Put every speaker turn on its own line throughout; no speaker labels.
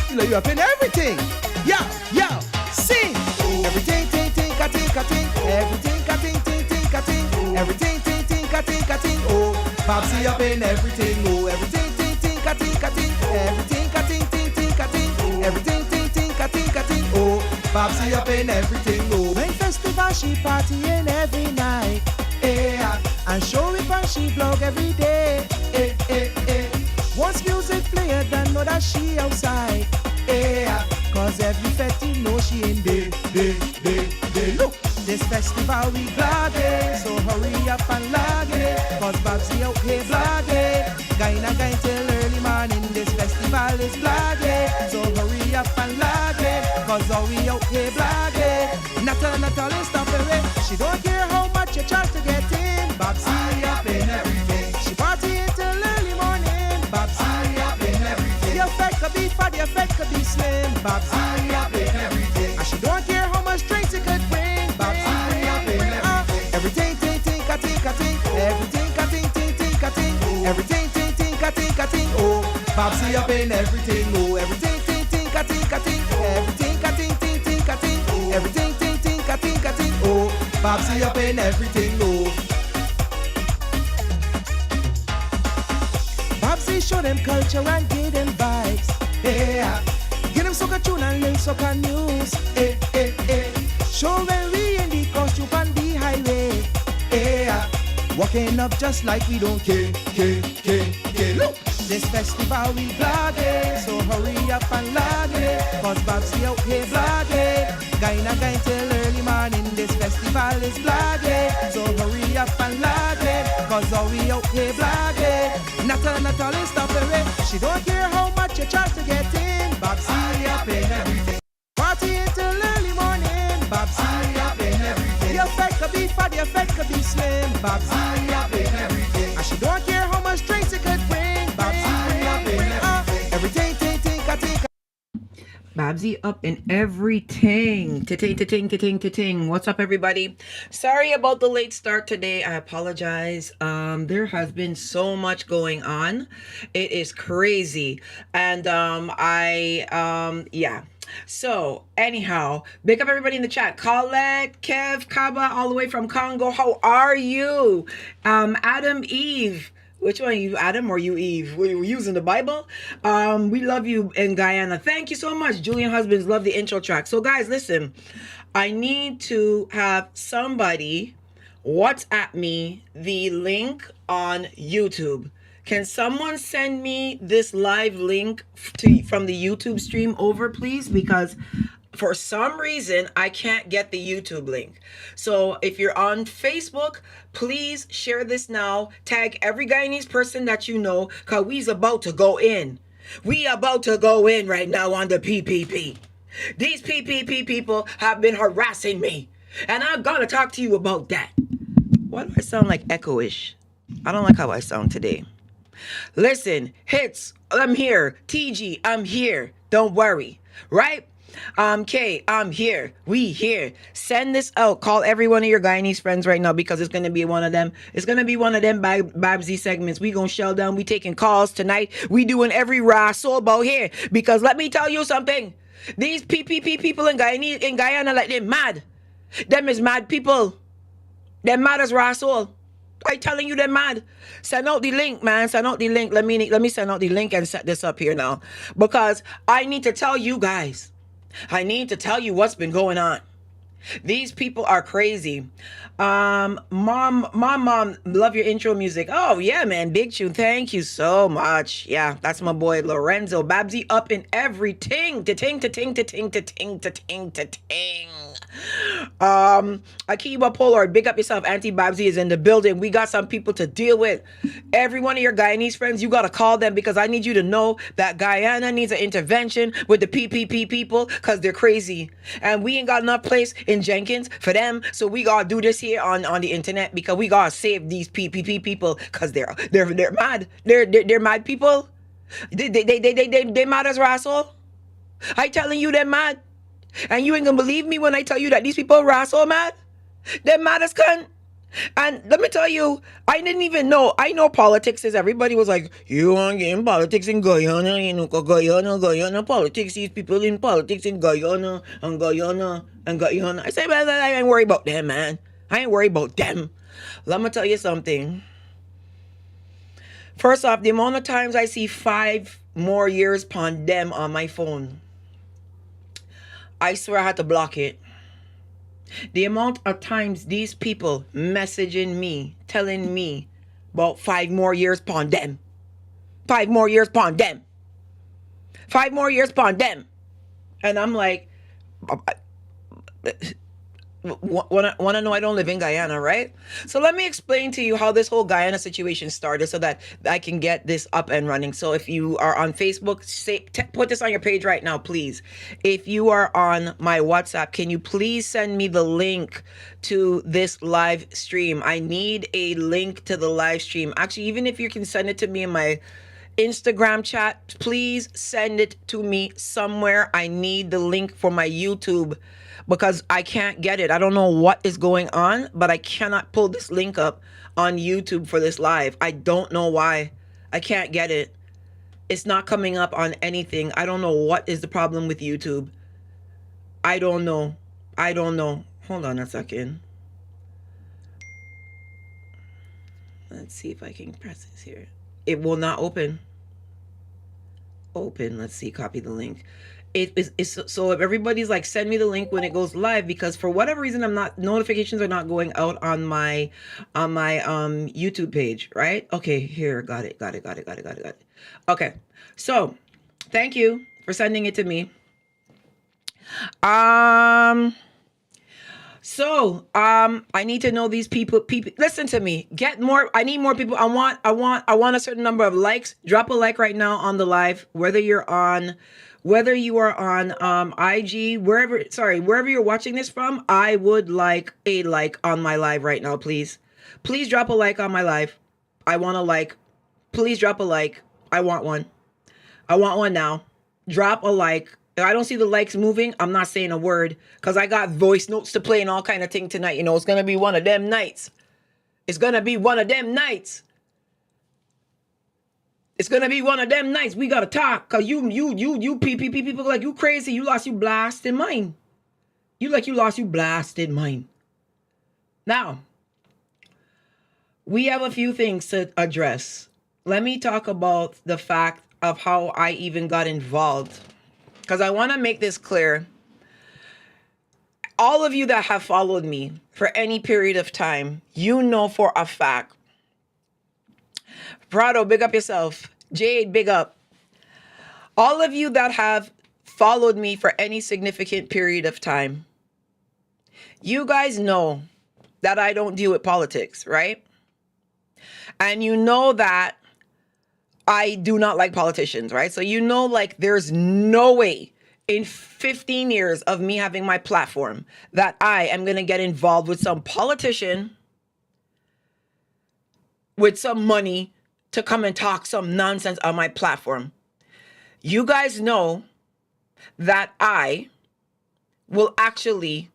Fill you up in everything. Yo, yo, sing. Everything, ting, ting, ka, ting, ka, ting. Everything, ka, ting, ting, ting, ka, ting. Everything, ting, ting, ka, ting, ka, ting. Oh, Babbzy up in everything. Oh, everything, ting, ting, ka, ting, ka, ting. Everything, ka, ting, ting, ting, ka, ting. Everything, ting, ting, ka, ting, ka, ting. Oh, Babbzy up in everything. Oh, when festival she partying every night. And show it on she blog every day. Once music play, then know that she outside. Cause every fete know she in day. Look, this festival we vlogging, so hurry up and log it. Cause Babbzy out here vlogging. Guyana going till early morning, this festival is vlogging. So hurry up and log it. Cause all we out here vlogging. Not all is stopping it. She don't care how much you charge to get in. Babbzy up in everything. She party till early morning. Babbzy up in everything. The effect could be fat, the effect could be slim. Babbzy up in everything. And she don't care how much drinks it could bring. Babbzy up in everything. Everything, ting, ting, ka, ting, ka, ting. Everything, ka, ting, ting, ting, ka, ting. Everything, ting, ting, ka, ting, ka, ting. Oh, Babbzy up in everything. Oh, everything, ting, ting, ka, ting, ka, ting. Everything, ka, ting, ting, ting, ka, ting. Everything, ting, ting, ka, ting, ka, ting. Oh, Babbzy up in everything. Oh. Babbzy show them culture and give them vibes. Give them soca tune and link soca news. Show when we in the costume on the highway. Walking up just like we don't care. Look, this festival we vlogging, so hurry up and log it. Cause Babbzy out here vlogging. Guyana going till early morning, this festival is vlogging. So hurry up and log it. Cause all we out here vlogging. Not all is stopping it. She don't care how much you charge to get in. Babbzy up in everything. Party until early morning. Babbzy up in everything. The effect could be fat, the effect could be slim. Babbzy up in everything. And she don't care how much drinks it could bring. Babbzy up in everything. Everything, ting, ting, ka, ting, ka.
Babbzy up in everything. Ta-ting. What's up, everybody? Sorry about the late start today. I apologize. There has been so much going on. It is crazy. And yeah. So anyhow, big up everybody in the chat. Colette, Kev, Kaba, all the way from Congo. How are you? Adam, Eve. Which one, you Adam or you Eve? Were you using the Bible? We love you in Guyana. Thank you so much. Julian Husbands, love the intro track. So guys, listen, I need to have somebody WhatsApp me the link on YouTube. Can someone send me this live link from the YouTube stream over, please? Because for some reason, I can't get the YouTube link. So if you're on Facebook, please share this now. Tag every Guyanese person that you know, because we's about to go in. We about to go in right now on the PPP. These PPP people have been harassing me. And I'm going to talk to you about that. Why do I sound like echo-ish? I don't like how I sound today. Listen, hits, I'm here. TG, I'm here. Don't worry. Right? K, I'm here. We here. Send this out. Call every one of your Guyanese friends right now because it's gonna be one of them. It's gonna be one of them Babbzy segments. We gonna shell down. We taking calls tonight. We doing every raw soul about here. Because let me tell you something. These PPP people in Guyana, like they're mad. Them is mad people. They're mad as raw soul. I telling you they're mad. Send out the link, man. Send out the link. Let me send out the link and set this up here now. Because I need to tell you guys. I need to tell you what's been going on. These people are crazy. Mom, love your intro music. Oh yeah, man, big tune. Thank you so much. Yeah, that's my boy Lorenzo. Babbzy up in everything. Ta-ting. Akiba Pollard, big up yourself. Auntie Babbzy is in the building. We got some people to deal with. Every one of your Guyanese friends, you gotta call them because I need you to know that Guyana needs an intervention with the PPP people because they're crazy. And we ain't got enough place in Jenkins for them. So we gotta do this here on the internet because we gotta save these PPP people because they're mad. They're mad people. They mad as rascal. I telling you they're mad. And you ain't gonna believe me when I tell you that these people are so mad. They're mad as cunt. And let me tell you, I didn't even know. I know politics is, everybody was like, you want to get in politics in Guyana, you know, 'cause Guyana politics, these people in politics in Guyana and Guyana and Guyana. I say, man, I ain't worried about them, man. I ain't worried about them. Let me tell you something. First off, the amount of times I see 5 more years upon them on my phone, I swear I had to block it. The amount of times these people messaging me, telling me about 5 more years upon them. 5 more years upon them. 5 more years upon them. And I'm like, want to know I don't live in Guyana, right? So let me explain to you how this whole Guyana situation started so that I can get this up and running. So if you are on Facebook, put this on your page right now, please. If you are on my WhatsApp, can you please send me the link to this live stream? I need a link to the live stream. Actually, even if you can send it to me in my Instagram chat, please send it to me somewhere. I need the link for my YouTube because I can't get it. I don't know what is going on, but I cannot pull this link up on YouTube for this live. I don't know why. I can't get it. It's not coming up on anything. I don't know what is the problem with YouTube. I don't know. I don't know. Hold on a second. Let's see if I can press this here. It will not open. Open. Let's see. Copy the link. It's so if everybody's like, send me the link when it goes live, because for whatever reason notifications are not going out on my YouTube page, right? Okay, here, got it. Okay, so thank you for sending it to me. So I need to know these people. Listen to me. Get more. I need more people. I want a certain number of likes. Drop a like right now on the live, whether you are on IG, wherever you're watching this from. I would like a like on my live right now, please. Please drop a like on my live. I want a like. Please drop a like. I want one. I want one now. Drop a like. If I don't see the likes moving, I'm not saying a word, because I got voice notes to play and all kind of thing tonight. You know, it's going to be one of them nights. It's going to be one of them nights. It's going to be one of them nights. We got to talk, because you PPP people like you crazy. You lost your blasted mind. You lost your blasted mind. Now, we have a few things to address. Let me talk about the fact of how I even got involved, because I want to make this clear. All of you that have followed me for any period of time, you know for a fact. Prado, big up yourself. Jade, big up. All of you that have followed me for any significant period of time, you guys know that I don't deal with politics, right? And you know that I do not like politicians, right? So you know, like, there's no way in 15 years of me having my platform that I am going to get involved with some politician with some money to come and talk some nonsense on my platform. You guys know that I will actually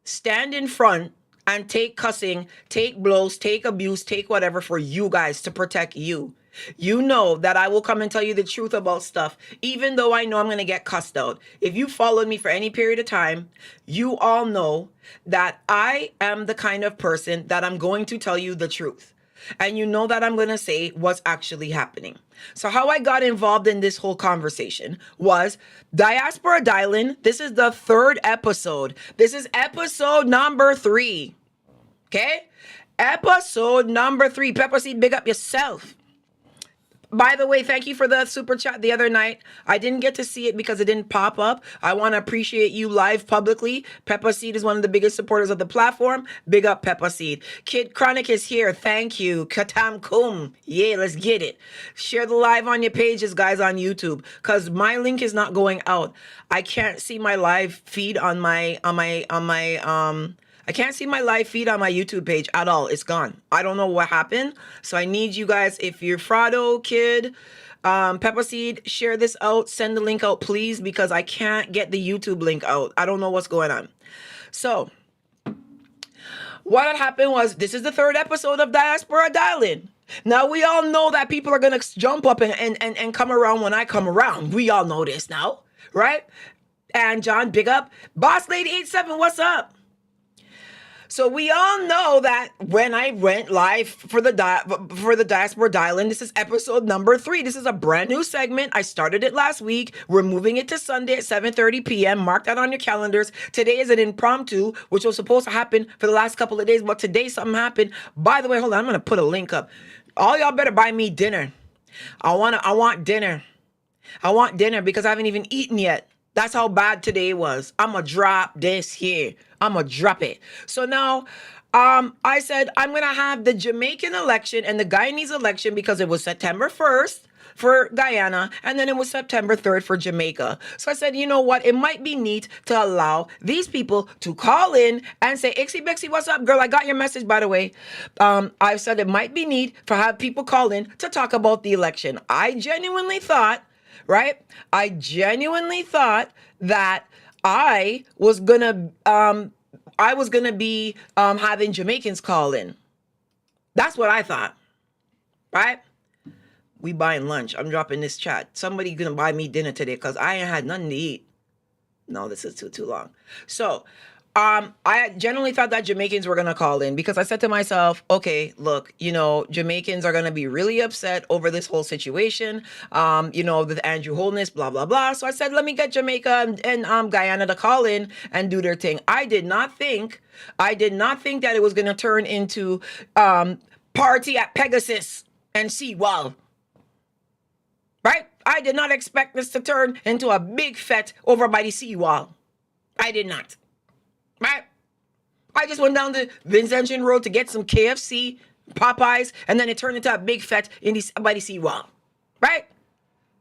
stand in front and take cussing, take blows, take abuse, take whatever for you guys to protect you. You know that I will come and tell you the truth about stuff, even though I know I'm going to get cussed out. If you followed me for any period of time, you all know that I am the kind of person that I'm going to tell you the truth. And you know that I'm going to say what's actually happening. So how I got involved in this whole conversation was Diaspora Dialing. This is the 3rd episode. This is episode number 3. Okay? Episode number 3. Pepper Seed, big up yourself. By the way, thank you for the super chat the other night. I didn't get to see it because it didn't pop up. I want to appreciate you live publicly. Peppa Seed is one of the biggest supporters of the platform. Big up, Peppa Seed. Kid Chronic is here. Thank you. Katam Kum. Yeah, let's get it. Share the live on your pages, guys, on YouTube, because my link is not going out. I can't see my live feed on my I can't see my live feed on my YouTube page at all. It's gone. I don't know what happened. So I need you guys, if you're Frado, Kid, Peppa Seed, share this out. Send the link out, please, because I can't get the YouTube link out. I don't know what's going on. So what had happened was, this is the third episode of Diaspora Dial-In. Now, we all know that people are going to jump up and come around when I come around. We all know this now, right? And John, big up. Boss Lady 87, what's up? So we all know that when I went live for the Diaspora Dial-In, this is episode number 3. This is a brand new segment. I started it last week. We're moving it to Sunday at 7:30 p.m. Mark that on your calendars. Today is an impromptu, which was supposed to happen for the last couple of days, but today something happened. By the way, hold on, I'm gonna put a link up. All y'all better buy me dinner. I want dinner. I want dinner because I haven't even eaten yet. That's how bad today was. I'm going to drop this here. I'm going to drop it. So now, I said I'm going to have the Jamaican election and the Guyanese election because it was September 1st for Guyana, and then it was September 3rd for Jamaica. So I said, you know what? It might be neat to allow these people to call in and say, Ixie Bixie, what's up, girl? I got your message, by the way. I said it might be neat to have people call in to talk about the election. I genuinely thought, right? I genuinely thought that I was gonna be having Jamaicans call in. That's what I thought, right? We buying lunch. I'm dropping this chat. Somebody gonna buy me dinner today because I ain't had nothing to eat. No, this is too long. So, I generally thought that Jamaicans were going to call in because I said to myself, okay, look, you know, Jamaicans are going to be really upset over this whole situation, you know, the Andrew Holness, blah, blah, blah. So I said, let me get Jamaica and Guyana to call in and do their thing. I did not think that it was going to turn into party at Pegasus and Seawall. Right? I did not expect this to turn into a big fete over by the seawall. I did not. Right? I just went down to Vincentian Road to get some KFC, Popeyes, and then it turned into a big fete by the seawall. Right?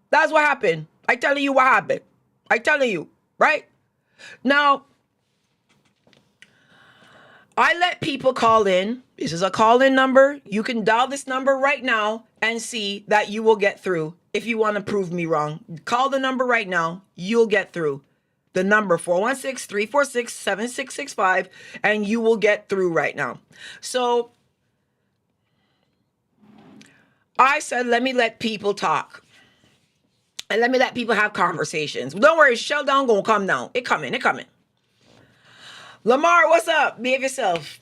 That's what happened. I telling you what happened. I telling you. Right? Now, I let people call in. This is a call-in number. You can dial this number right now and see that you will get through. If you want to prove me wrong, call the number right now. You'll get through. The number 416-346-7665, and you will get through right now. So I said, let me let people talk. And let me let people have conversations. Don't worry, shell down gonna come down. It coming. Lamar, what's up? Behave yourself.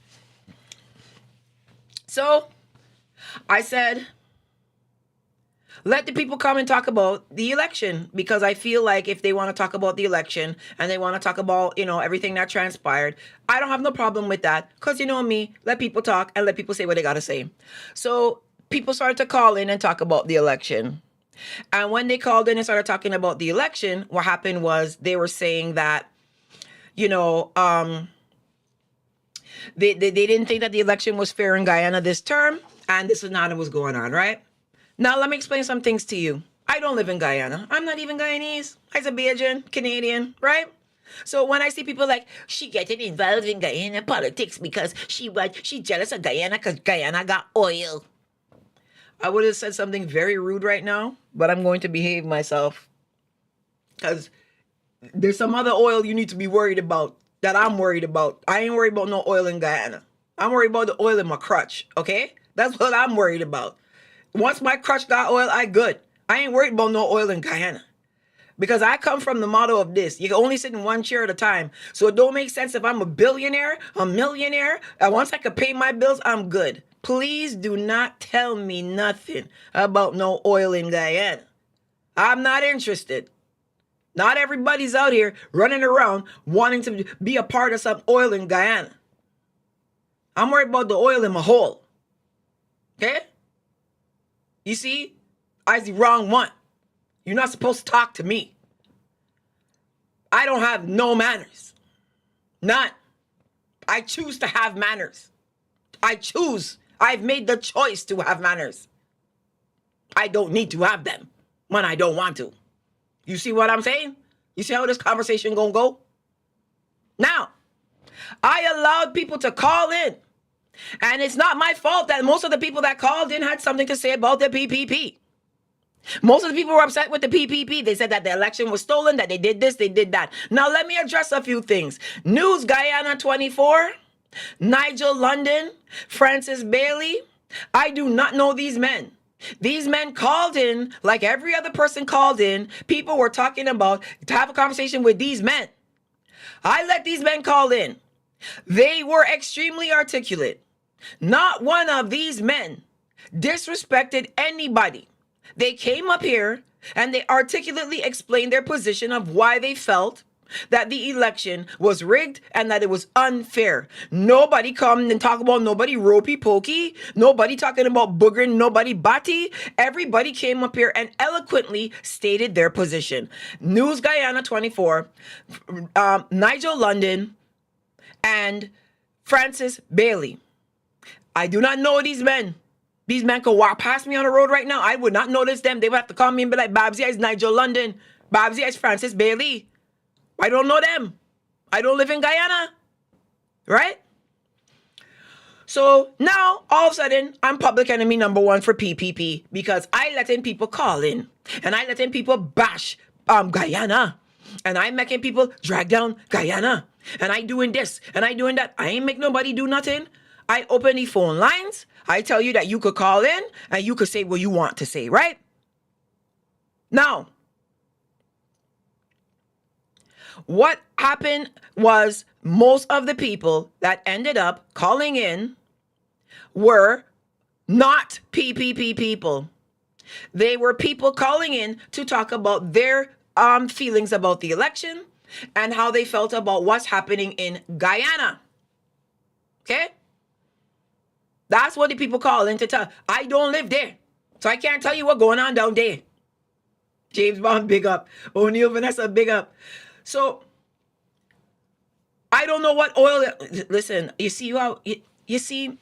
So I said, let the people come and talk about the election, because I feel like if they want to talk about the election and they want to talk about, you know, everything that transpired, I don't have no problem with that, because you know me, let people talk and let people say what they got to say. So people started to call in and talk about the election. And when they called in and started talking about the election, what happened was they were saying that, you know, they didn't think that the election was fair in Guyana this term, and this is not what was going on, right? Now, let me explain some things to you. I don't live in Guyana. I'm not even Guyanese. I'm a Bajan, Canadian, right? So when I see people like, she getting involved in Guyana politics because she jealous of Guyana because Guyana got oil. I would have said something very rude right now, but I'm going to behave myself. Because there's some other oil you need to be worried about that I'm worried about. I ain't worried about no oil in Guyana. I'm worried about the oil in my crutch, okay? That's what I'm worried about. Once my crutch got oil, I good. I ain't worried about no oil in Guyana. Because I come from the motto of this. You can only sit in one chair at a time. So it don't make sense if I'm a billionaire, a millionaire, and once I can pay my bills, I'm good. Please do not tell me nothing about no oil in Guyana. I'm not interested. Not everybody's out here running around wanting to be a part of some oil in Guyana. I'm worried about the oil in my hole. Okay? You see? I was the wrong one. You're not supposed to talk to me. I don't have no manners. None. I choose to have manners. I choose. I've made the choice to have manners. I don't need to have them when I don't want to. You see what I'm saying? You see how this conversation gonna go? Now, I allowed people to call in. And it's not my fault that most of the people that called in had something to say about the PPP. Most of the people were upset with the PPP. They said that the election was stolen, that they did this, they did that. Now, let me address a few things. News Guyana 24 Nigel London, Francis Bailey. I do not know these men. These men called in like every other person called in. People were talking about to have a conversation with these men. I let these men call in. They were extremely articulate. Not one of these men disrespected anybody. They came up here and they articulately explained their position of why they felt that the election was rigged and that it was unfair. Nobody come and talk about nobody ropey pokey, nobody talking about boogering, nobody batty. Everybody came up here and eloquently stated their position. News Guyana 24, Nigel London, and Francis Bailey. I do not know these men. These men could walk past me on the road right now. I would not notice them. They would have to call me and be like, Babbzy is Nigel London. Babbzy is Francis Bailey. I don't know them. I don't live in Guyana. Right? So now, all of a sudden, I'm public enemy number one for PPP because I letting people call in and I letting people bash Guyana. And I'm making people drag down Guyana. And I doing this and I doing that. I ain't make nobody do nothing. I open the phone lines. I tell you that you could call in and you could say what you want to say, right? Now, what happened was most of the people that ended up calling in were not PPP people. They were people calling in to talk about their feelings about the election and how they felt about what's happening in Guyana. Okay? That's what the people call in to tell. I don't live there, so I can't tell you what's going on down there. James Bond, big up. O'Neill, Vanessa, big up. So, I don't know what oil... Listen, you see how... You see,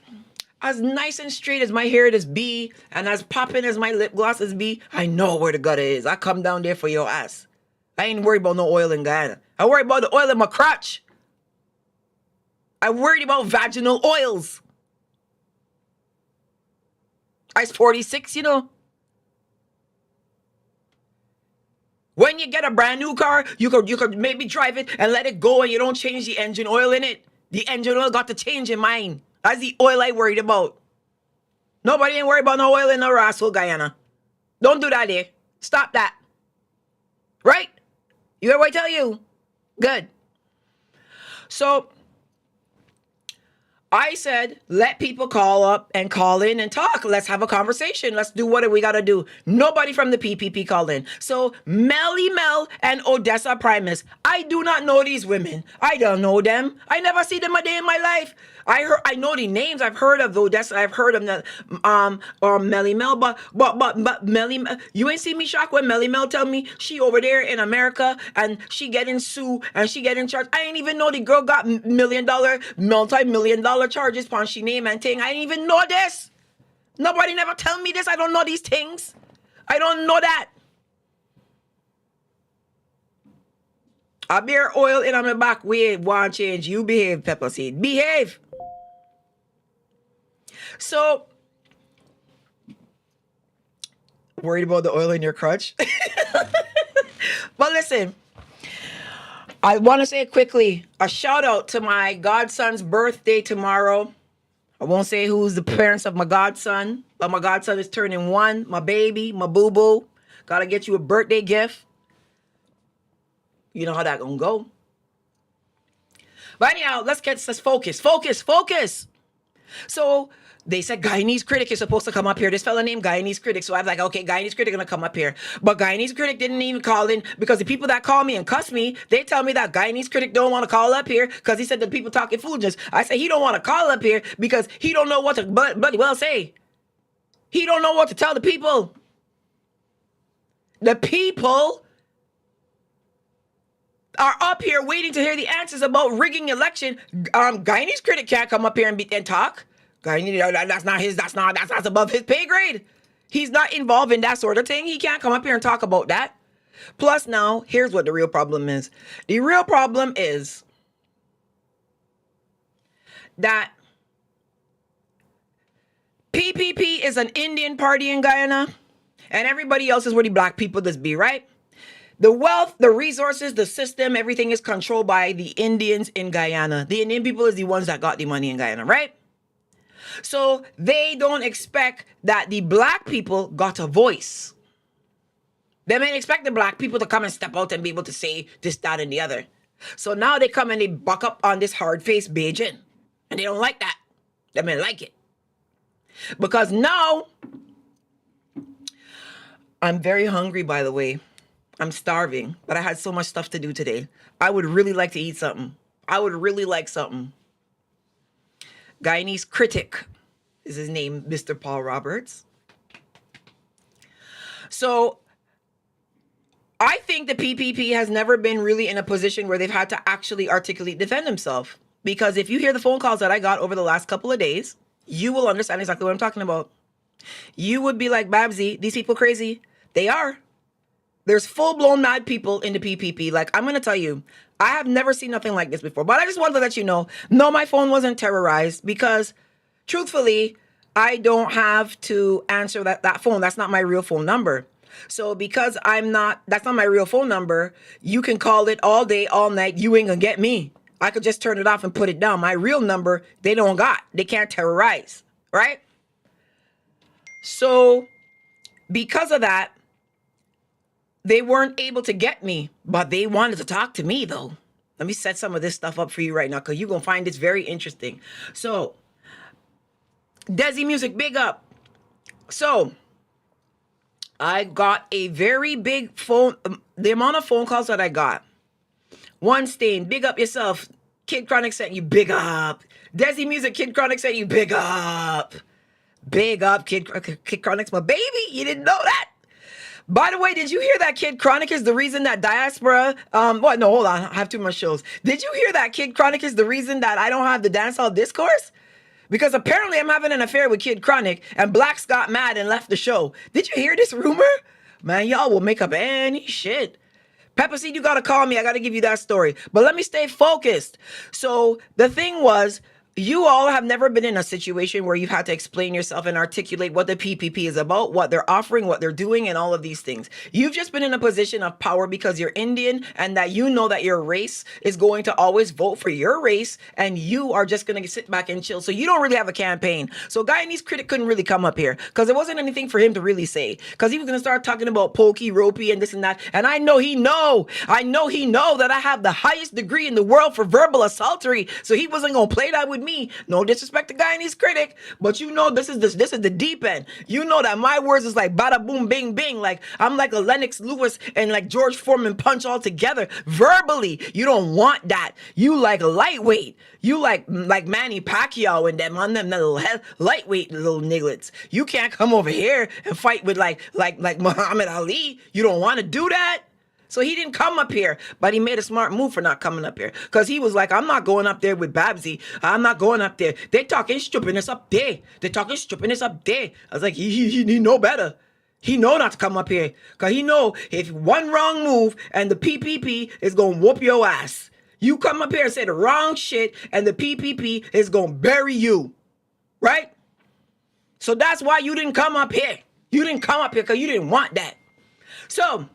as nice and straight as my hair is be, and as popping as my lip gloss is be, I know where the gutter is. I come down there for your ass. I ain't worried about no oil in Guyana. I worry about the oil in my crotch. I'm worried about vaginal oils. I was 46, you know. When you get a brand new car, you could maybe drive it and let it go and you don't change the engine oil in it. The engine oil got to change in mine. That's the oil I worried about. Nobody ain't worried about no oil in no rascal Guyana. Don't do that there. Stop that. Right? You hear what I tell you? Good. So, I said, let people call up and call in and talk. Let's have a conversation. Let's do what we got to do. Nobody from the PPP called in. So Melly Mel and Odessa Primus, I do not know these women. I don't know them. I never see them a day in my life. I know the names. I've heard of Odessa. I've heard of or Melly Mel, but Melly Mel, you ain't see me shocked when Melly Mel tell me she over there in America and she getting sued and she getting charged. I ain't even know the girl got multi-million-dollar charges upon she name and thing. I didn't even know this. Nobody never tell me this. I don't know these things. I don't know that. I bear oil in on my back. We want change. You behave, Pepper Seed. Behave. So, worried about the oil in your crotch? But listen, I want to say quickly, a shout out to my godson's birthday tomorrow. I won't say who's the parents of my godson, but my godson is turning 1, my baby, my boo-boo. Gotta get you a birthday gift. You know how that gonna go. But anyhow, let's focus. So they said Guyanese Critic is supposed to come up here. This fella named Guyanese Critic. So I'm like, okay, Guyanese Critic gonna come up here. But Guyanese Critic didn't even call in because the people that call me and cuss me, they tell me that Guyanese Critic don't want to call up here because he said the people talking foolishness. I say he don't want to call up here because he don't know what to bloody well say. He don't know what to tell the people. The people are up here waiting to hear the answers about rigging election. Guyanese Critic can't come up here and talk. That's above his pay grade. He's not involved in that sort of thing. He can't come up here and talk about that. Plus now, here's what the real problem is. The real problem is that PPP is an Indian party in Guyana and everybody else is where the black people just be, right? The wealth, the resources, the system, everything is controlled by the Indians in Guyana. The Indian people is the ones that got the money in Guyana, right? So they don't expect that the black people got a voice. They may expect the black people to come and step out and be able to say this, that, and the other. So now they come and they buck up on this hard-faced Beijing. And they don't like that. They may like it. Because now, I'm very hungry, by the way. I'm starving, but I had so much stuff to do today. I would really like to eat something. I would really like something. Guyanese critic is his name, Mr. Paul Roberts. So I think the PPP has never been really in a position where they've had to actually articulate defend themselves. Because if you hear the phone calls that I got over the last couple of days, you will understand exactly what I'm talking about. You would be like, Babbzy, these people crazy. They are. There's full-blown mad people in the PPP. Like, I'm going to tell you, I have never seen nothing like this before. But I just wanted to let you know, no, my phone wasn't terrorized because, truthfully, I don't have to answer that phone. That's not my real phone number. So because that's not my real phone number, you can call it all day, all night. You ain't going to get me. I could just turn it off and put it down. My real number, they don't got. They can't terrorize, right? So because of that, they weren't able to get me, but they wanted to talk to me, though. Let me set some of this stuff up for you right now, because you're going to find this very interesting. So, Desi Music, big up. So, I got a very big phone, the amount of phone calls that I got. One Stain, big up yourself. Kid Chronic sent you, big up. Desi Music, Kid Chronic sent you, big up. Big up, Kid Chronic's my baby. You didn't know that. By the way, did you hear that Kid Chronic is the reason that Diaspora, no, hold on, I have too much shows. Did you hear that Kid Chronic is the reason that I don't have the dancehall discourse? Because apparently I'm having an affair with Kid Chronic and Blacks got mad and left the show. Did you hear this rumor? Man, y'all will make up any shit. Pepper Seed, you gotta call me. I gotta give you that story. But let me stay focused. So the thing was, you all have never been in a situation where you've had to explain yourself and articulate what the PPP is about, what they're offering, what they're doing, and all of these things. You've just been in a position of power because you're Indian and that you know that your race is going to always vote for your race and you are just going to sit back and chill. So you don't really have a campaign. So Guyanese critic couldn't really come up here because there wasn't anything for him to really say because he was going to start talking about pokey, ropey, and this and that. And I know he know that I have the highest degree in the world for verbal assaultery. So he wasn't going to play that with me. No disrespect to Guyanese critic, but you know this is the deep end. You know that my words is like bada boom bing bing. Like I'm like a Lennox Lewis and like George Foreman punch all together. Verbally, you don't want that. You like lightweight. You like Manny Pacquiao and them on them little lightweight little nigglets. You can't come over here and fight with like Muhammad Ali. You don't want to do that. So he didn't come up here, but he made a smart move for not coming up here. Because he was like, I'm not going up there with Babbzy. I'm not going up there. They talking stupidness up there. They talking stupidness up there. I was like, he know better. He know not to come up here. Because he know if one wrong move and the PPP is going to whoop your ass. You come up here and say the wrong shit and the PPP is going to bury you. Right? So that's why you didn't come up here. You didn't come up here because you didn't want that. So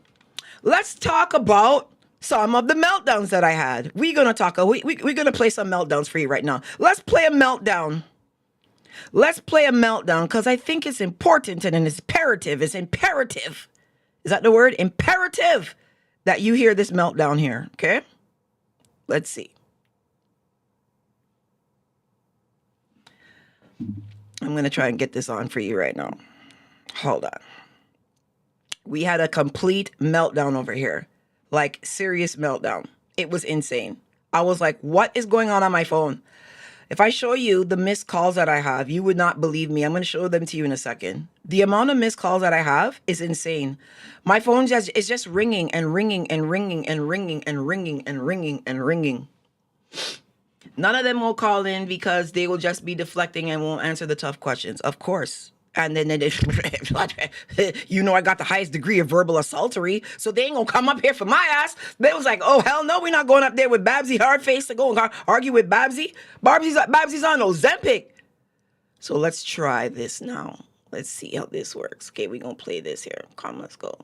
let's talk about some of the meltdowns that I had. We're going to play some meltdowns for you right now. Let's play a meltdown. Let's play a meltdown because I think it's important and it's imperative. It's imperative. Is that the word? Imperative that you hear this meltdown here. Okay? Let's see. I'm going to try and get this on for you right now. Hold on. We had a complete meltdown over here. Like, serious meltdown. It was insane. I was like, what is going on my phone? If I show you the missed calls that I have, you would not believe me. I'm going to show them to you in a second. The amount of missed calls that I have is insane. My phone is just ringing and ringing and ringing and ringing and ringing and ringing and ringing. None of them will call in because they will just be deflecting and won't answer the tough questions. Of course. And then you know I got the highest degree of verbal assaultery, so they ain't gonna come up here for my ass. They was like, oh hell no, we're not going up there with Babbzy hard face to go and argue with Babbzy. Babbzy's on Ozempic. So let's try this now. Let's see how this works. Okay, we're gonna play this here. Come, let's go.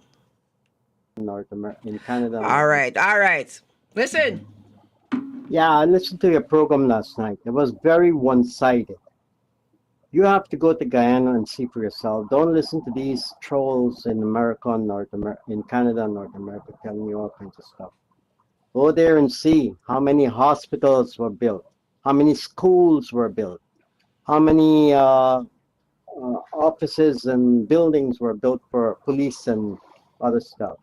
North America, in Canada.
All right, all right. Listen.
Yeah, I listened to your program last night. It was very one-sided. You have to go to Guyana and see for yourself. Don't listen to these trolls in America and in Canada and North America telling you all kinds of stuff. Go there and see how many hospitals were built, how many schools were built, how many offices and buildings were built for police and other stuff.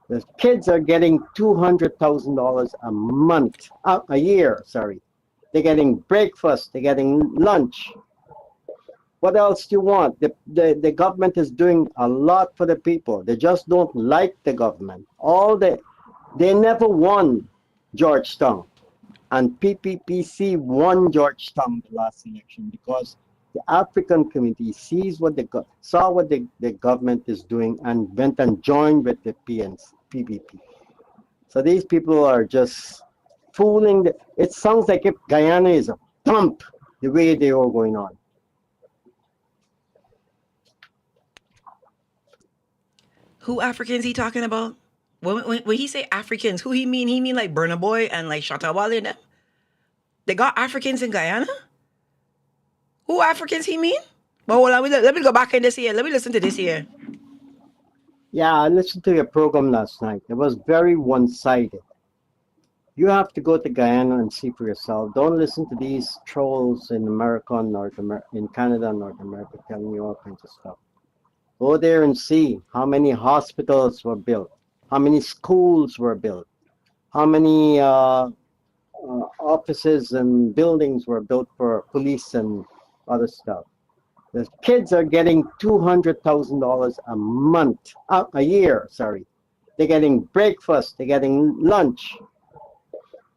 The kids are getting $200,000 a month, a year, sorry. They're getting breakfast, they're getting lunch. What else do you want? The government is doing a lot for the people. They just don't like the government. They never won Georgetown. And PPPC won Georgetown the last election because the African community saw what the government is doing and went and joined with the PPP. So these people are just fooling. It sounds like if Guyana is a pump, the way they are going on.
Who Africans he talking about? When he say Africans, who he mean? He mean like Burna Boy and like Shatta Wale and them? They got Africans in Guyana? Who Africans he mean? Well, let me go back in this here. Let me listen to this here.
Yeah, I listened to your program last night. It was very one-sided. You have to go to Guyana and see for yourself. Don't listen to these trolls in America and in Canada and North America telling you all kinds of stuff. Go there and see how many hospitals were built, how many schools were built, how many offices and buildings were built for police and other stuff. The kids are getting $200,000 a month, a year, sorry. They're getting breakfast, they're getting lunch.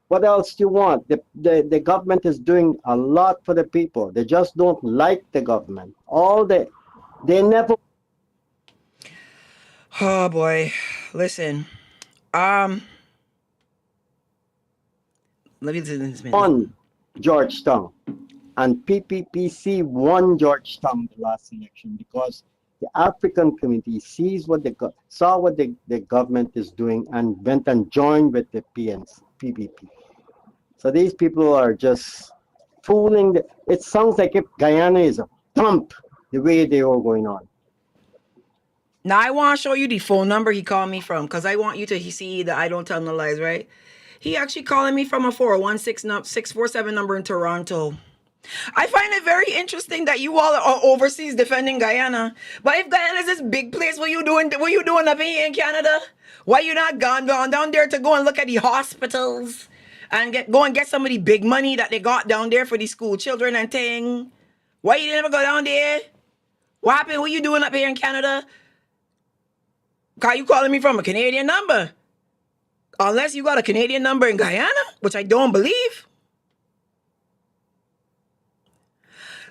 What else do you want? The government is doing a lot for the people. They just don't like the government. They never.
Oh boy, listen. Let me listen to this minute.
Won Georgetown, and PPPC won Georgetown the last election because the African community saw what the government is doing and went and joined with the PPP. So these people are just fooling. It sounds like if Guyana is a pump, the way they are going on.
Now I want to show you the phone number he called me from because I want you to see that I don't tell no lies, right? He actually calling me from a 401-647 number in Toronto. I find it very interesting that you all are overseas defending Guyana. But if Guyana is this big place, what you doing up here in Canada? Why you not gone down there to go and look at the hospitals and go and get some of the big money that they got down there for the school children and thing? Why you never go down there? What happened? What you doing up here in Canada? Cause you calling me from a Canadian number. Unless you got a Canadian number in Guyana, which I don't believe.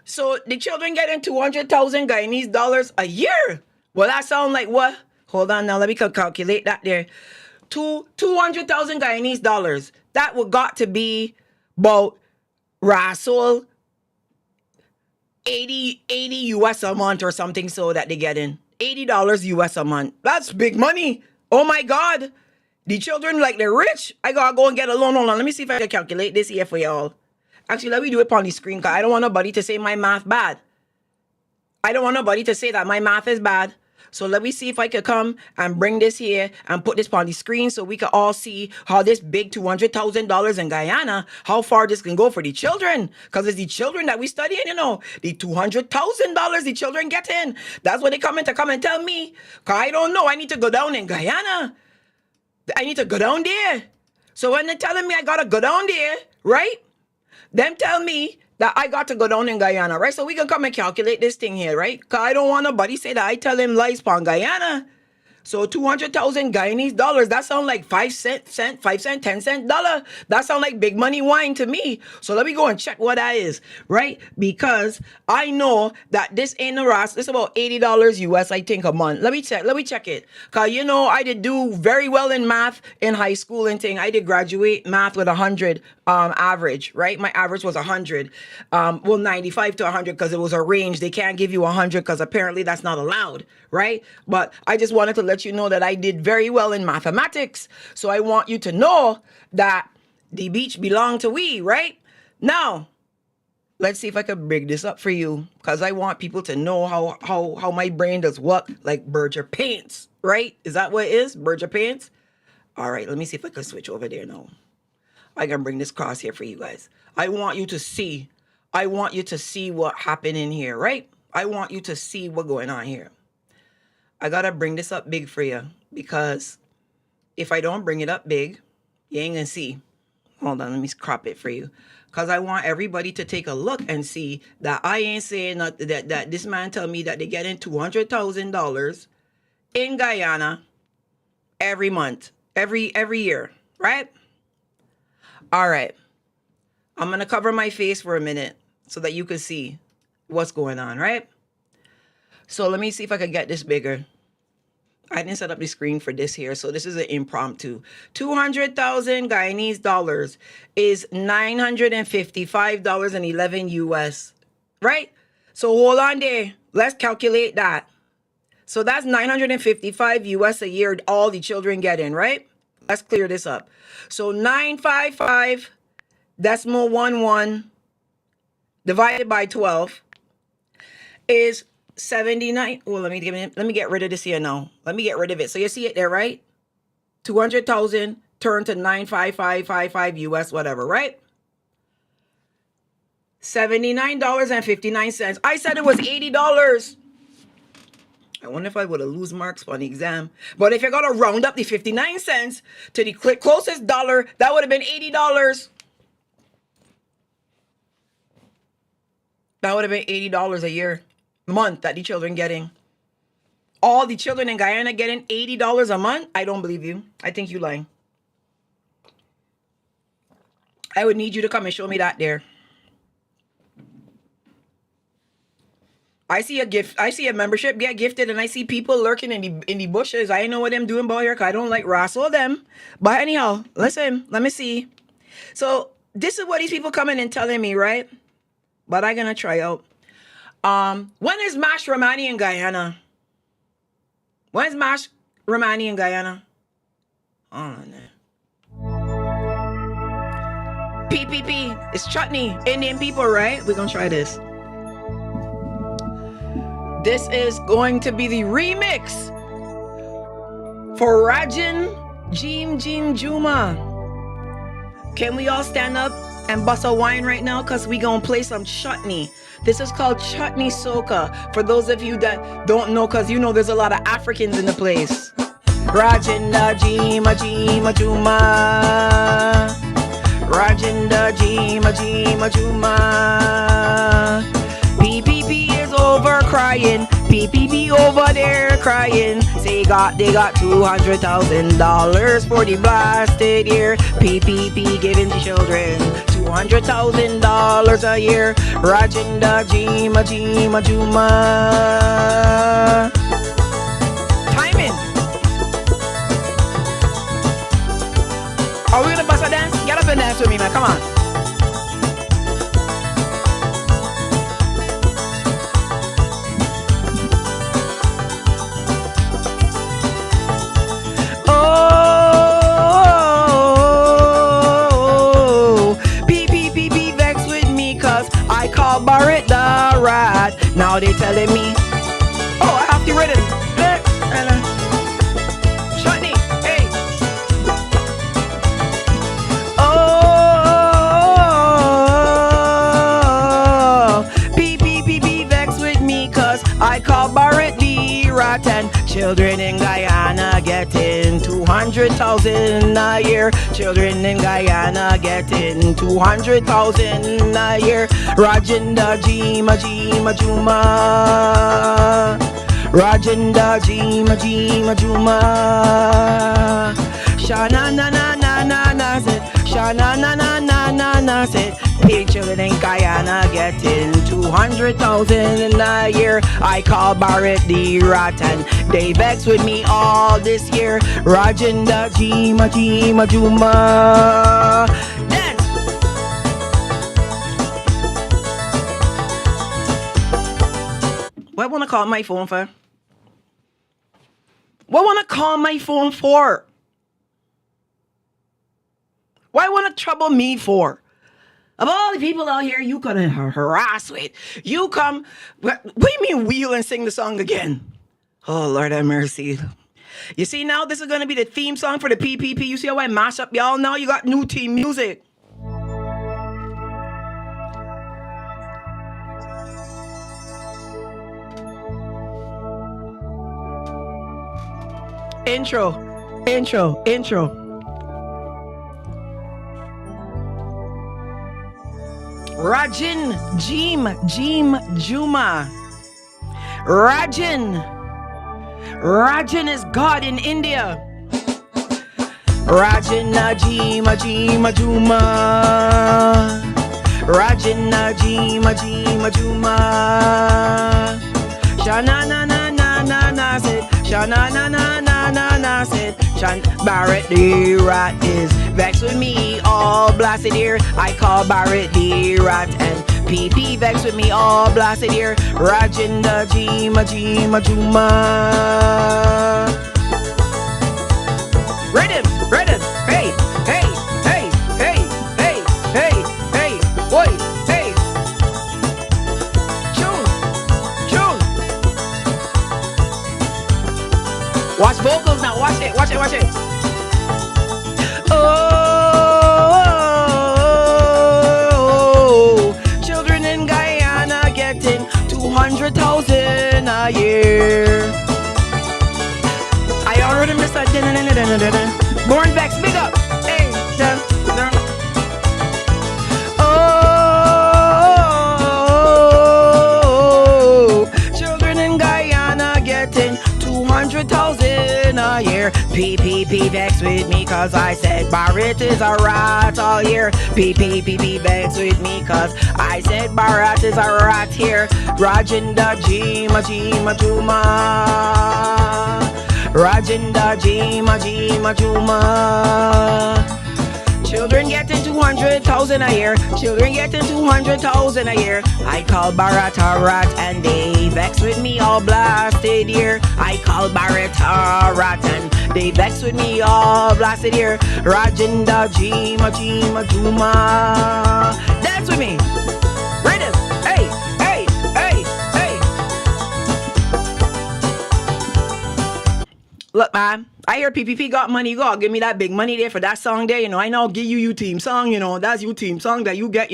So the children getting 200,000 Guyanese dollars a year. Well, that sound like what? Hold on now, let me calculate that there. 200,000 Guyanese dollars. That would got to be about Russell 80 US a month or something so that they get in. $80 US a month. That's big money. Oh my God. The children, like they're rich. I gotta go and get a loan. Hold on. Let me see if I can calculate this here for y'all. Actually, let me do it on the screen because I don't want nobody to say my math bad. I don't want nobody to say that my math is bad. So let me see if I could come and bring this here and put this on the screen so we can all see how this big $200,000 in Guyana, how far this can go for the children. Because it's the children that we studying, you know. The $200,000 the children get in. That's what they come and tell me. Because I don't know. I need to go down in Guyana. I need to go down there. So when they're telling me I got to go down there, right? Them tell me that I got to go down in Guyana, right? So we can come and calculate this thing here, right? Because I don't want nobody say that I tell him lies on Guyana. So 200,000 Guyanese dollars, that sound like 5 cent, 10 cent dollar. That sound like big money wine to me. So let me go and check what that is, right? Because I know that this ain't a ras. This is about $80 US, I think, a month. Let me check it. Because, you know, I did do very well in math in high school and thing. I did graduate math with 100 average, right? My average was 100. 95 to 100 because it was a range. They can't give you 100 because apparently that's not allowed, right? But I just wanted to let let you know that I did very well in mathematics. So I want you to know that the beach belonged to we, right? Now, let's see if I can break this up for you, because I want people to know how my brain does work, like Berger Paints, right? Is that what it is? Berger Paints? All right, let me see if I can switch over there now. I can bring this cross here for you guys. I want you to see what happened in here, right? I want you to see what's going on here. I gotta bring this up big for you, because if I don't bring it up big, you ain't gonna see. Hold on, let me crop it for you. Because I want everybody to take a look and see that I ain't saying that this man tell me that they getting $200,000 in Guyana every month, every year, right? All right. I'm going to cover my face for a minute so that you can see what's going on, right? So let me see if I can get this bigger. I didn't set up the screen for this here, so this is an impromptu. 200,000 Guyanese dollars is $955.11 US, right? So hold on there. Let's calculate that. So that's 955 US a year all the children get in, right? Let's clear this up. So 955.11 divided by 12 is 79. Well, let me get rid of this here now. Let me get rid of it. So you see it there, right? 200,000 turned to 95555 US, whatever, right? $79.59. I said it was $80. I wonder if I would have lose marks on the exam. But if you're gonna round up the 59 cents to the closest dollar, that would have been $80. That would have been $80 a year. Month that the children getting. All the children in Guyana getting $80 a month? I don't believe you. I think you lying. I would need you to come and show me that there. I see a gift. I see a membership get gifted, and I see people lurking in the bushes. I know what them doing about here, because I don't like wrestle them. But anyhow, listen, let me see. So this is what these people coming and telling me, right? But I'm gonna try out. When is Mash Romani in Guyana? When is Mash Romani in Guyana? Oh, no. PPP. It's chutney. Indian people, right? We're gonna try this. This is going to be the remix for Rajin Jim Juma. Can we all stand up and bust a wine right now? Because we gonna play some chutney. This is called chutney soca. For those of you that don't know, because you know there's a lot of Africans in the place. Rajinda Jima Juma. Rajinda Jima Juma. PPP is over crying. PPP over there crying. Say they got $200,000 for the blasted year. PPP giving the children $200,000 a year. Rajinda Jima Juma. Timing. Are we gonna bust a dance? Get up and dance with me, man. Come on. Barrett the rat. Now they telling me, oh, I have to read it. Chutney, hey. Oh, PPP vex with me, cause I call Barrett the rat, and children in Guyana getting 200,000 a year. Children in Guyana getting 200,000 a year. Rajinda Jima Juma. Rajinda Jima Juma. Shana na na na na na said. Shana na na na na na said. Big children in Guyana getting 200,000 a year. I call Barrett the rat, and they vex with me all this year. Rajinda Jima Juma. Dance. What I wanna call my phone for? What wanna call my phone for? Why wanna trouble me for? Of all the people out here you could harass with, you come. What do you mean wheel and sing the song again? Oh Lord have mercy. You see now this is gonna be the theme song for the PPP. You see how I mash up y'all now? You got new team music. Intro. Rajin, Jim, Juma. Rajan is God in India. Rajin, Jima, Juma. Rajin, Jima, Juma. Shana na na na na na said. Shana na na na na na said. Shan Barrett the rat is vexed with me, all blasted here. I call Barrett the rat and PP vexed with me, all blasted here. Rajinda Jima Juma. Rhythm, hey, boy, hey. Tune. Watch vocals now, watch it. Oh, children in Guyana getting 200,000 a year. I already missed that. Born Vex, big up. Hey, oh, children in Guyana getting 200,000 a year. PPP vex with me cause I said Barrett is a rat all year. PPP vex with me cause I said Barrett is a rat here. Rajinda Jima Juma. Rajinda Jima Juma. Children getting 200,000 a year. Children getting 200,000 a year. I call Barrett a rat and they vex with me, all blasted here. I call Barrett a rat and they vex with me, all blasted here. Rajinda Jima Juma. Dance with me. Rhythm. Hey. Look, man, I hear PPP got money. You gotta give me that big money there for that song there, I know give you team song, that's you team song that you get,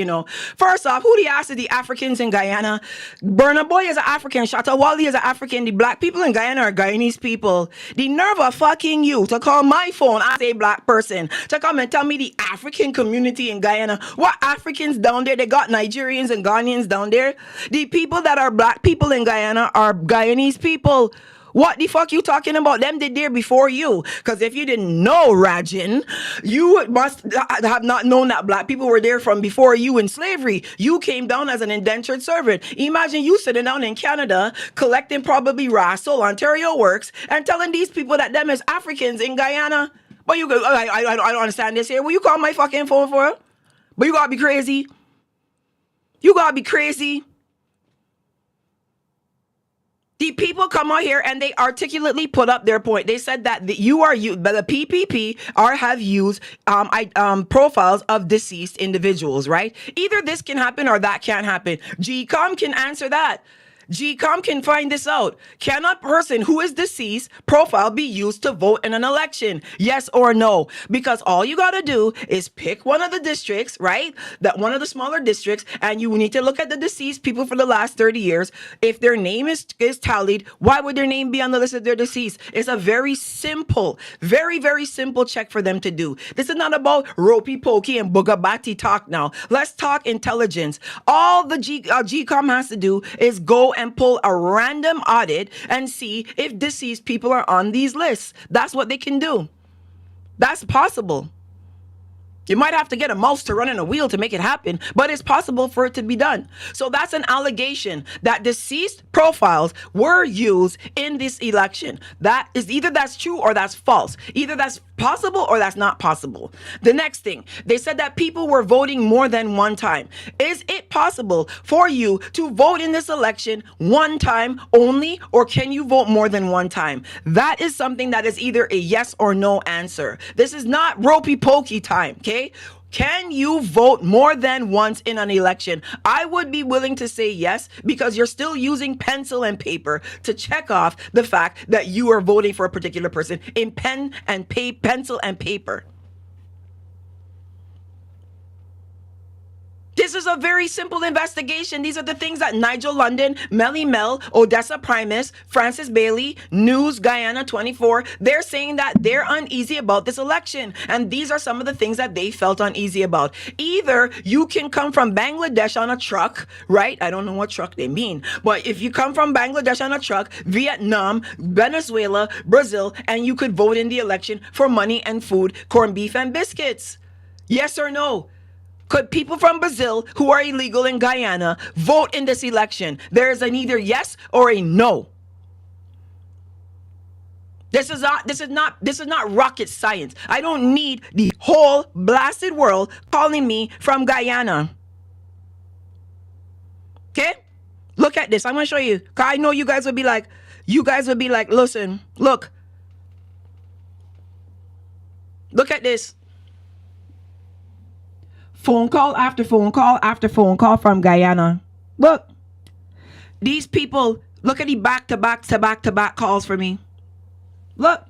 First off, who the ass is the Africans in Guyana? Burna Boy is an African, Shatta Wally is an African, the black people in Guyana are Guyanese people. The nerve of fucking you to call my phone as a black person, to come and tell me the African community in Guyana. What Africans down there? They got Nigerians and Ghanaians down there. The people that are black people in Guyana are Guyanese people. What the fuck you talking about? Them did there before you. Because if you didn't know, Rajin, you must have not known that black people were there from before you in slavery. You came down as an indentured servant. Imagine you sitting down in Canada, collecting probably Russell, Ontario Works, and telling these people that them is Africans in Guyana. But you go, I don't understand this here. What you call my fucking phone for? But you gotta be crazy. The people come out here and they articulately put up their point. They said that the PPP have used profiles of deceased individuals, right? Either this can happen or that can't happen. GCOM can answer that. GCOM can find this out. Can a person who is deceased profile be used to vote in an election? Yes or no? Because all you got to do is pick one of the districts, right? That one of the smaller districts, and you need to look at the deceased people for the last 30 years. If their name is tallied, why would their name be on the list if they're deceased? It's a very simple, very, very simple check for them to do. This is not about ropey pokey and boogabati talk now. Let's talk intelligence. All the GCOM has to do is go and pull a random audit and see if deceased people are on these lists. That's what they can do. That's possible. You might have to get a mouse to run in a wheel to make it happen, but it's possible for it to be done. So that's an allegation that deceased profiles were used in this election. That is either that's true or that's false. Either that's possible or that's not possible. The next thing, they said that people were voting more than one time. Is it possible for you to vote in this election one time only, or can you vote more than one time? That is something that is either a yes or no answer. This is not ropey pokey time, okay? Can you vote more than once in an election? I would be willing to say yes, because you're still using pencil and paper to check off the fact that you are voting for a particular person in pencil and paper. This is a very simple investigation. These are the things that Nigel London, Melly Mel, Odessa Primus, Francis Bailey, News, Guyana 24, they're saying that they're uneasy about this election. And these are some of the things that they felt uneasy about. Either you can come from Bangladesh on a truck, right? I don't know what truck they mean. But if you come from Bangladesh on a truck, Vietnam, Venezuela, Brazil, and you could vote in the election for money and food, corned beef and biscuits. Yes or no? Could people from Brazil who are illegal in Guyana vote in this election? There is an either yes or a no. This is not rocket science. I don't need the whole blasted world calling me from Guyana. Okay? Look at this. I'm going to show you. 'Cause I know you guys would be like, listen, look at this. Phone call after phone call after phone call from Guyana. Look. These people, look at the back-to-back calls for me. Look.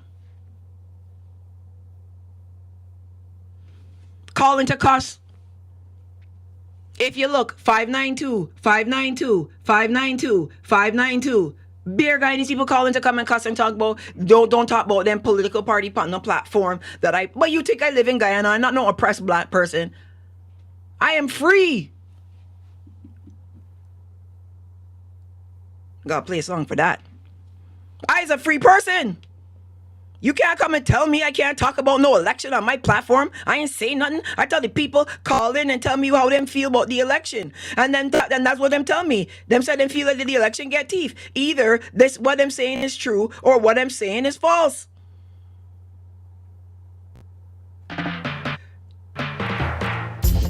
Calling to cuss. If you look, 592, 592, 592, 592. Beer guy, these people calling to come and cuss and talk about, don't talk about them political party on the platform but you think I live in Guyana. I'm not no oppressed black person. I am free. Gotta play a song for that. I's a free person. You can't come and tell me I can't talk about no election on my platform. I ain't say nothing. I tell the people, call in and tell me how them feel about the election. And then that's what them tell me. Them said them feel like the election get teeth. Either this what them saying is true or what I'm saying is false.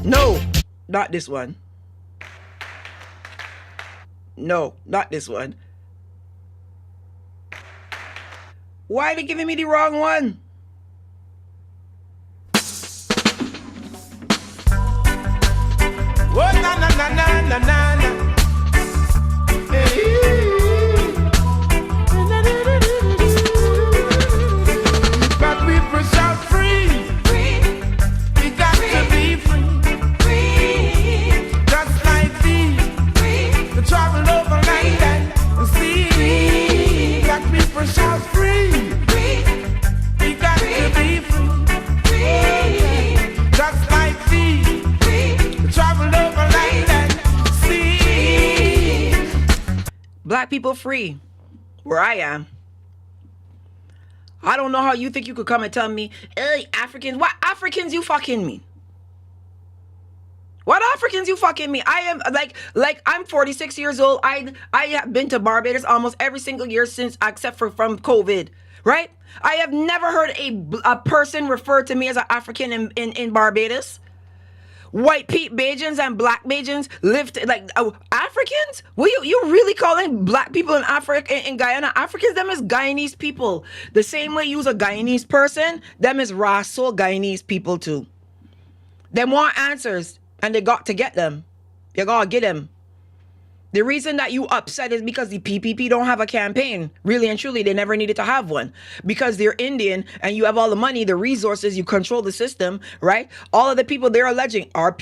No, not this one. No, not this one. Why are they giving me the wrong one?
Oh, na na na na na na na. But we push out free. We got to be free. Just like the travel over land and sea. Black people shout free. We got to be free. Just like the travel over land and sea.
Black people free. Where I am. I don't know how you think you could come and tell me, hey, Africans, what Africans you fucking mean? What Africans you fucking me? I am like I'm 46 years old. I have been to Barbados almost every single year since, except for from COVID, right? I have never heard a person refer to me as an African in Barbados. White Bajans and black Bajans lived like Africans? Well, you really calling black people in Africa in Guyana Africans? Them is Guyanese people. The same way you use a Guyanese person, them is Raso Guyanese people too. Them want answers. And they got to get them. You gotta get them. The reason that you upset is because the PPP don't have a campaign. Really and truly, they never needed to have one. Because they're Indian and you have all the money, the resources, you control the system, right? All of the people they're alleging are the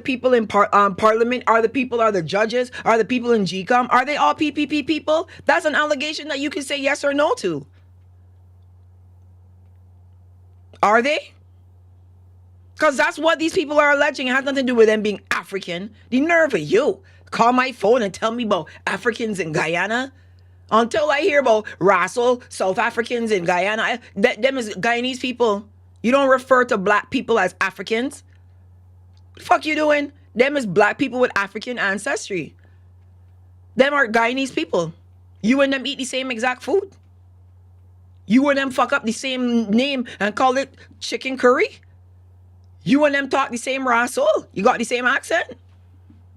people in parliament, are the judges, are the people in GCOM, are they all PPP people? That's an allegation that you can say yes or no to. Are they? Because that's what these people are alleging. It has nothing to do with them being African. The nerve of you. Call my phone and tell me about Africans in Guyana. Until I hear about Russell, South Africans in Guyana. Them is Guyanese people. You don't refer to black people as Africans. What the fuck you doing? Them is black people with African ancestry. Them are Guyanese people. You and them eat the same exact food. You and them fuck up the same name and call it chicken curry. You and them talk the same rascal. You got the same accent.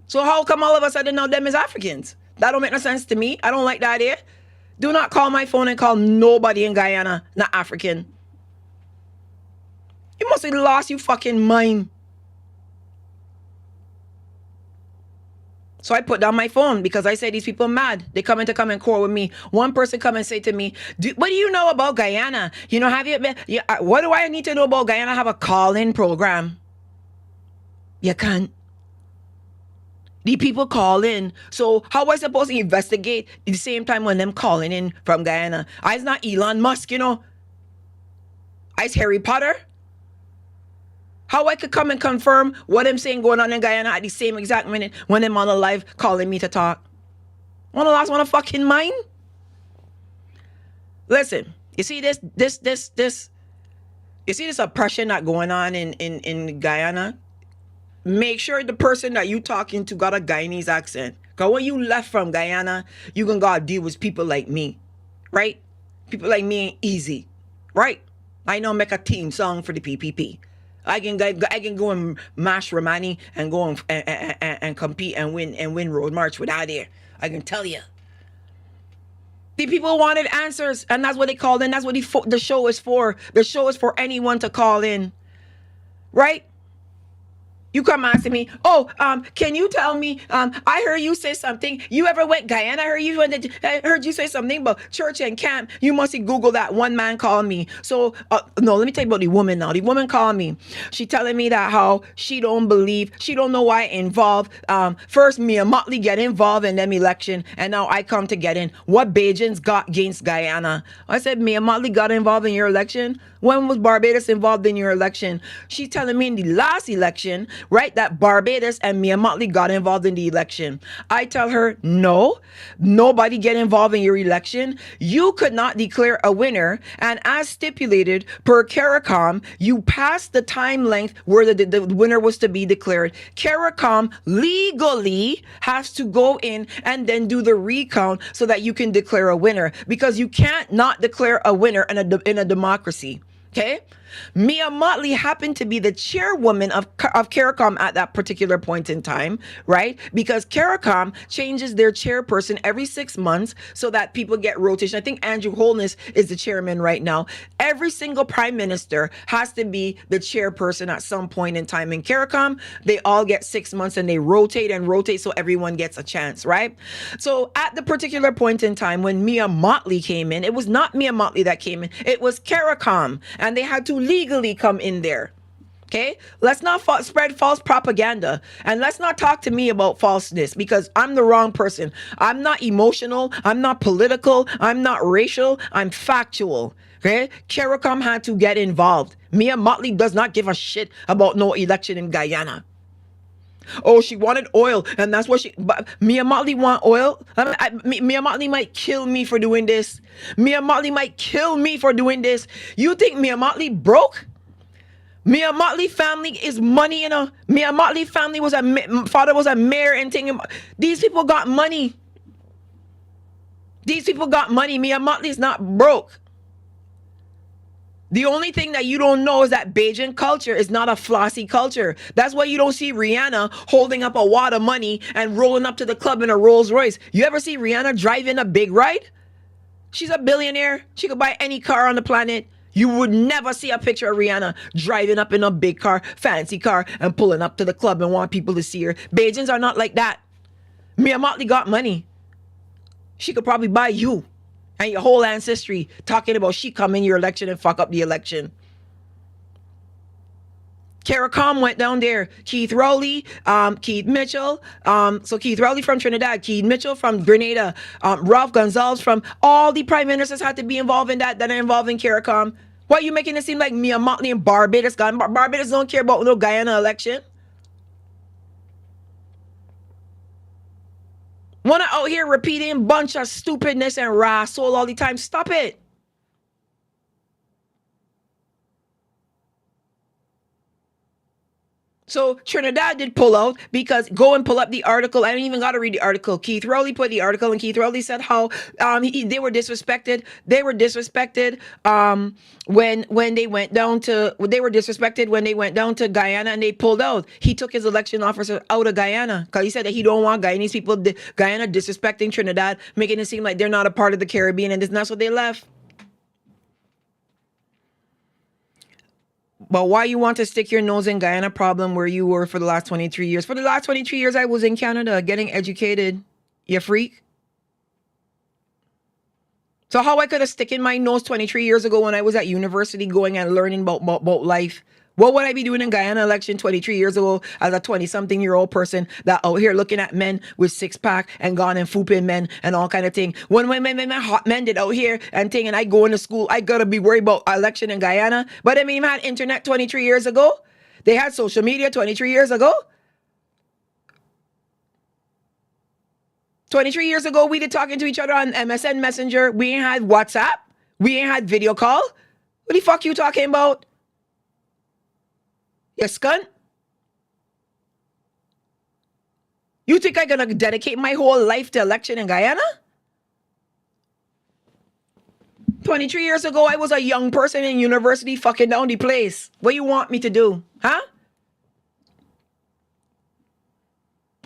So how come all of us sudden know them as Africans? That don't make no sense to me. I don't like that idea. Do not call my phone and call nobody in Guyana not African. You must have lost your fucking mind. So I put down my phone because I say these people mad. They come and call with me. One person come and say to me, what do you know about Guyana? You know, have you been, what do I need to know about Guyana? Have a call-in program. You can't. The people call in. So how was I supposed to investigate at the same time when them calling in from Guyana? I's not Elon Musk, you know. I's Harry Potter. How I could come and confirm what I'm saying going on in Guyana at the same exact minute when I'm on a live calling me to talk? Wanna lost one fucking mind? Listen, you see this you see this oppression that going on in Guyana? Make sure the person that you talking to got a Guyanese accent. Because when you left from Guyana, you gonna gotta deal with people like me. Right? People like me ain't easy. Right? I know make a team song for the PPP. I can go and mash Romani and go and compete and win Road March without it. I can tell you. The people wanted answers, and that's what they called in. That's what the show is for. The show is for anyone to call in. Right? You come asking me, can you tell me, I heard you say something. You ever went Guyana? I heard you say something about church and camp. You must Google that. One man called me. So, no, let me tell you about the woman now. The woman called me. She telling me that how she don't know why involved. First, me and Motley get involved in them election, and now I come to get in. What Bajans got against Guyana? I said, me and Motley got involved in your election? When was Barbados involved in your election? She telling me in the last election, right, that Barbados and Mia Motley got involved in the election. I tell her, no, nobody get involved in your election. You could not declare a winner. And as stipulated per CARICOM, you passed the time length where the winner was to be declared. CARICOM legally has to go in and then do the recount so that you can declare a winner, because you can't not declare a winner in a democracy. Okay? Mia Motley happened to be the chairwoman of CARICOM at that particular point in time, right? Because CARICOM changes their chairperson every 6 months so that people get rotation. I think Andrew Holness is the chairman right now. Every single prime minister has to be the chairperson at some point in time in CARICOM. They all get 6 months and they rotate so everyone gets a chance, right? So at the particular point in time when Mia Motley came in, it was not Mia Motley that came in, it was CARICOM, and they had to legally come in there. Okay, let's not spread false propaganda, and let's not talk to me about falseness, because I'm the wrong person. I'm not emotional, I'm not political, I'm not racial, I'm factual. Okay, CARICOM had to get involved. Mia Motley does not give a shit about no election in Guyana. Oh, she wanted oil, and that's what but Mia Motley want oil? Mia Motley might kill me for doing this. Mia Motley might kill me for doing this. You think Mia Motley broke? Mia Motley family is money, you know. Mia Motley family father was a mayor and thing. These people got money. These people got money. Mia Motley's not broke. The only thing that you don't know is that Bajan culture is not a flossy culture. That's why you don't see Rihanna holding up a wad of money and rolling up to the club in a Rolls Royce. You ever see Rihanna driving a big ride? She's a billionaire. She could buy any car on the planet. You would never see a picture of Rihanna driving up in a big car, fancy car, and pulling up to the club and want people to see her. Bajans are not like that. Mia Motley got money. She could probably buy you and your whole ancestry, talking about she come in your election and fuck up the election. CARICOM went down there. Keith Rowley, Keith Mitchell. So Keith Rowley from Trinidad, Keith Mitchell from Grenada, Ralph Gonzalez from all the prime ministers had to be involved in that are involved in CARICOM. Why are you making it seem like Mia Motley and Barbados gone? Barbados don't care about no Guyana election. Wanna out here repeating bunch of stupidness and rascal all the time? Stop it. So Trinidad did pull out because go and pull up the article. I don't even got to read the article. Keith Rowley put the article, and Keith Rowley said how they were disrespected. They were disrespected when they went down to. They were disrespected when they went down to Guyana and they pulled out. He took his election officer out of Guyana because he said that he don't want Guyanese people, Guyana disrespecting Trinidad, making it seem like they're not a part of the Caribbean, and that's what they left. But why you want to stick your nose in Guyana problem where you were for the last 23 years? For the last 23 years, I was in Canada getting educated. You freak. So how I could have stick in my nose 23 years ago when I was at university going and learning about life? What would I be doing in Guyana election 23 years ago as a 20-something-year-old person that out here looking at men with six-pack and gone and fooping men and all kind of thing? When hot men did out here and thing, and I go into school, I gotta be worried about election in Guyana. But I mean, had internet 23 years ago. They had social media 23 years ago. 23 years ago, we did talking to each other on MSN Messenger. We ain't had WhatsApp. We ain't had video call. What the fuck you talking about? You scunt? You think I'm gonna dedicate my whole life to election in Guyana? 23 years ago, I was a young person in university fucking down the place. What you want me to do? Huh?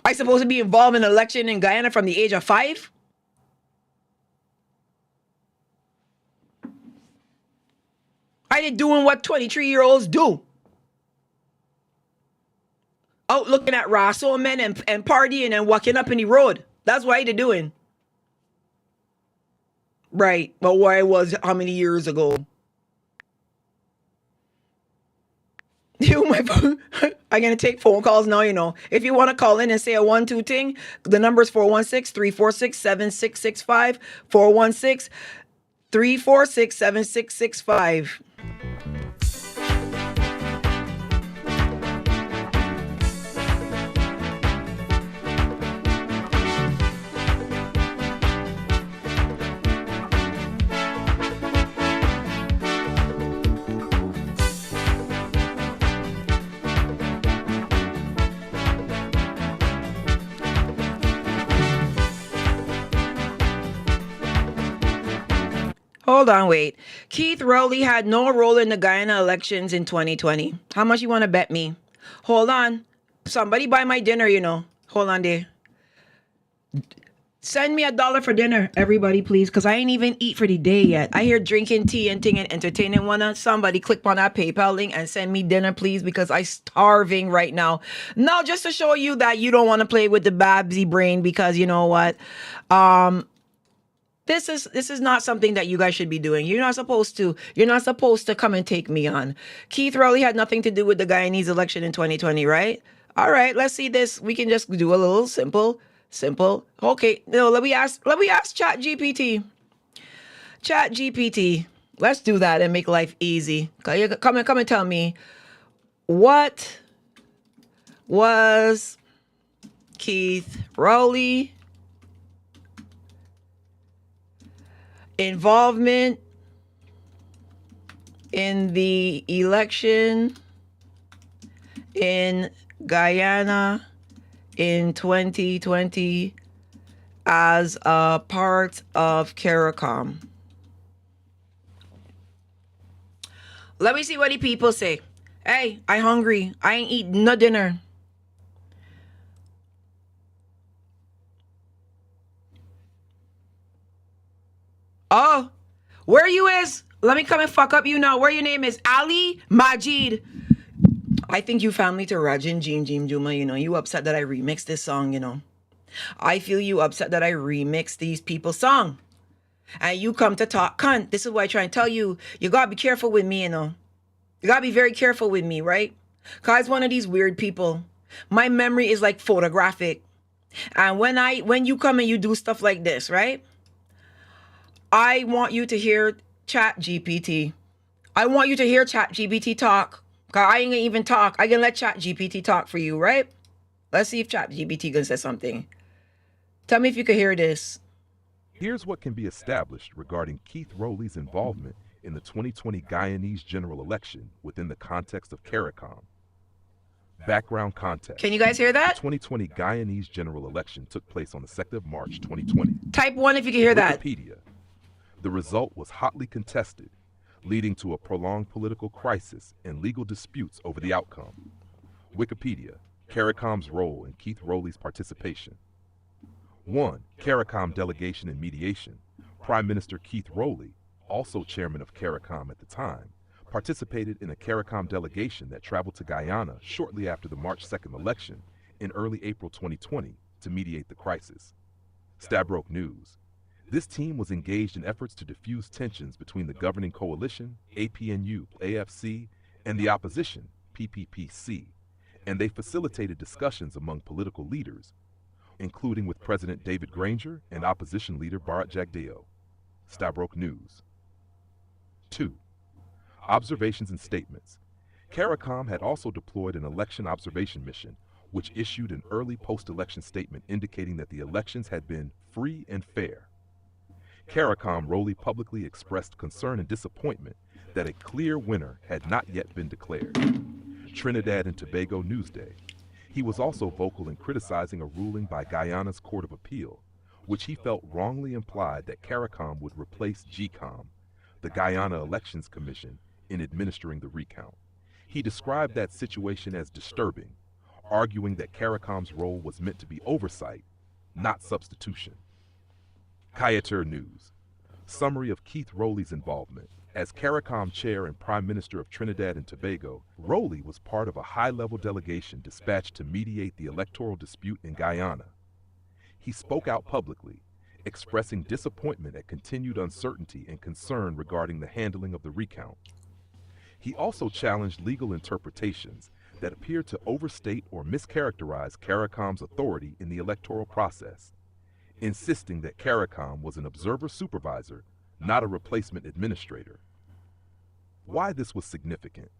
I supposed to be involved in an election in Guyana from the age of 5? I did doing what 23-year-olds do. Out looking at Rasso men and partying and walking up in the road. That's what I did doing. Right. But where I was how many years ago? I'm going to take phone calls now, you know. If you want to call in and say a 1-2 thing, the number is 416-346-7665. 416-346-7665. Hold on, wait. Keith Rowley had no role in the Guyana elections in 2020. How much you want to bet me? Hold on. Somebody buy my dinner, you know. Hold on there. Send me $1 for dinner, everybody, please, because I ain't even eat for the day yet. I hear drinking tea and thing and entertaining one. Somebody click on that PayPal link and send me dinner, please, because I'm starving right now. Now, just to show you that you don't want to play with the Babbzy brain, because you know what? This is not something that you guys should be doing. You're not supposed to come and take me on. Keith Rowley had nothing to do with the Guyanese election in 2020, right? All right, let's see this. We can just do a little simple. Okay, no, let me ask ChatGPT. ChatGPT. Let's do that and make life easy. Come and tell me, what was Keith Rowley involvement in the election in Guyana in 2020 as a part of CARICOM? Let me see what the people say. Hey, I hungry. I ain't eat no dinner. Oh, where you is? Let me come and fuck up you now. Where your name is? Ali Majid. I think you family to Rajin Jim Juma, you know. You upset that I remixed this song, you know. I feel you upset that I remixed these people's song. And you come to talk cunt. This is what I try and tell you. You gotta be careful with me, you know. You gotta be very careful with me, right? Cause I'm one of these weird people. My memory is like photographic. And when you come and you do stuff like this, right? I want you to hear ChatGPT. I want you to hear ChatGPT talk. Cause I ain't gonna even talk. I can let ChatGPT talk for you, right? Let's see if ChatGPT can say something. Tell me if you can hear this.
Here's what can be established regarding Keith Rowley's involvement in the 2020 Guyanese general election within the context of CARICOM. Background context.
Can you guys hear
The
that?
2020 Guyanese general election took place on the 2nd of March 2020.
Type 1 if you can hear that.
Wikipedia. The result was hotly contested, leading to a prolonged political crisis and legal disputes over the outcome. Wikipedia. CARICOM's role in Keith Rowley's participation. 1. CARICOM delegation and mediation. Prime Minister Keith Rowley, also chairman of CARICOM at the time, participated in a CARICOM delegation that traveled to Guyana shortly after the March 2nd election in early April 2020 to mediate the crisis. Stabroke News. This team was engaged in efforts to diffuse tensions between the governing coalition, APNU, AFC, and the opposition, PPPC, and they facilitated discussions among political leaders, including with President David Granger and opposition leader Bharat Jagdeo. Stabroke News. 2. Observations and statements. CARICOM had also deployed an election observation mission, which issued an early post-election statement indicating that the elections had been free and fair. CARICOM Rowley publicly expressed concern and disappointment that a clear winner had not yet been declared. Trinidad and Tobago Newsday. He was also vocal in criticizing a ruling by Guyana's Court of Appeal, which he felt wrongly implied that CARICOM would replace GCOM, the Guyana Elections Commission, in administering the recount. He described that situation as disturbing, arguing that CARICOM's role was meant to be oversight, not substitution. Kayatur News. Summary of Keith Rowley's involvement. As CARICOM chair and Prime Minister of Trinidad and Tobago, Rowley was part of a high-level delegation dispatched to mediate the electoral dispute in Guyana. He spoke out publicly, expressing disappointment at continued uncertainty and concern regarding the handling of the recount. He also challenged legal interpretations that appeared to overstate or mischaracterize CARICOM's authority in the electoral process, insisting that CARICOM was an observer supervisor, not a replacement administrator. Why this was significant?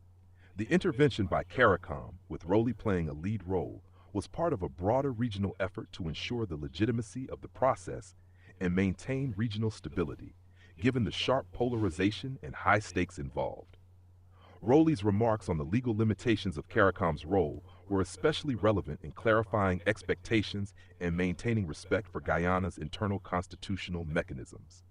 The intervention by CARICOM, with Rowley playing a lead role, was part of a broader regional effort to ensure the legitimacy of the process and maintain regional stability, given the sharp polarization and high stakes involved. Rowley's remarks on the legal limitations of CARICOM's role were especially relevant in clarifying expectations and maintaining respect for Guyana's internal constitutional mechanisms.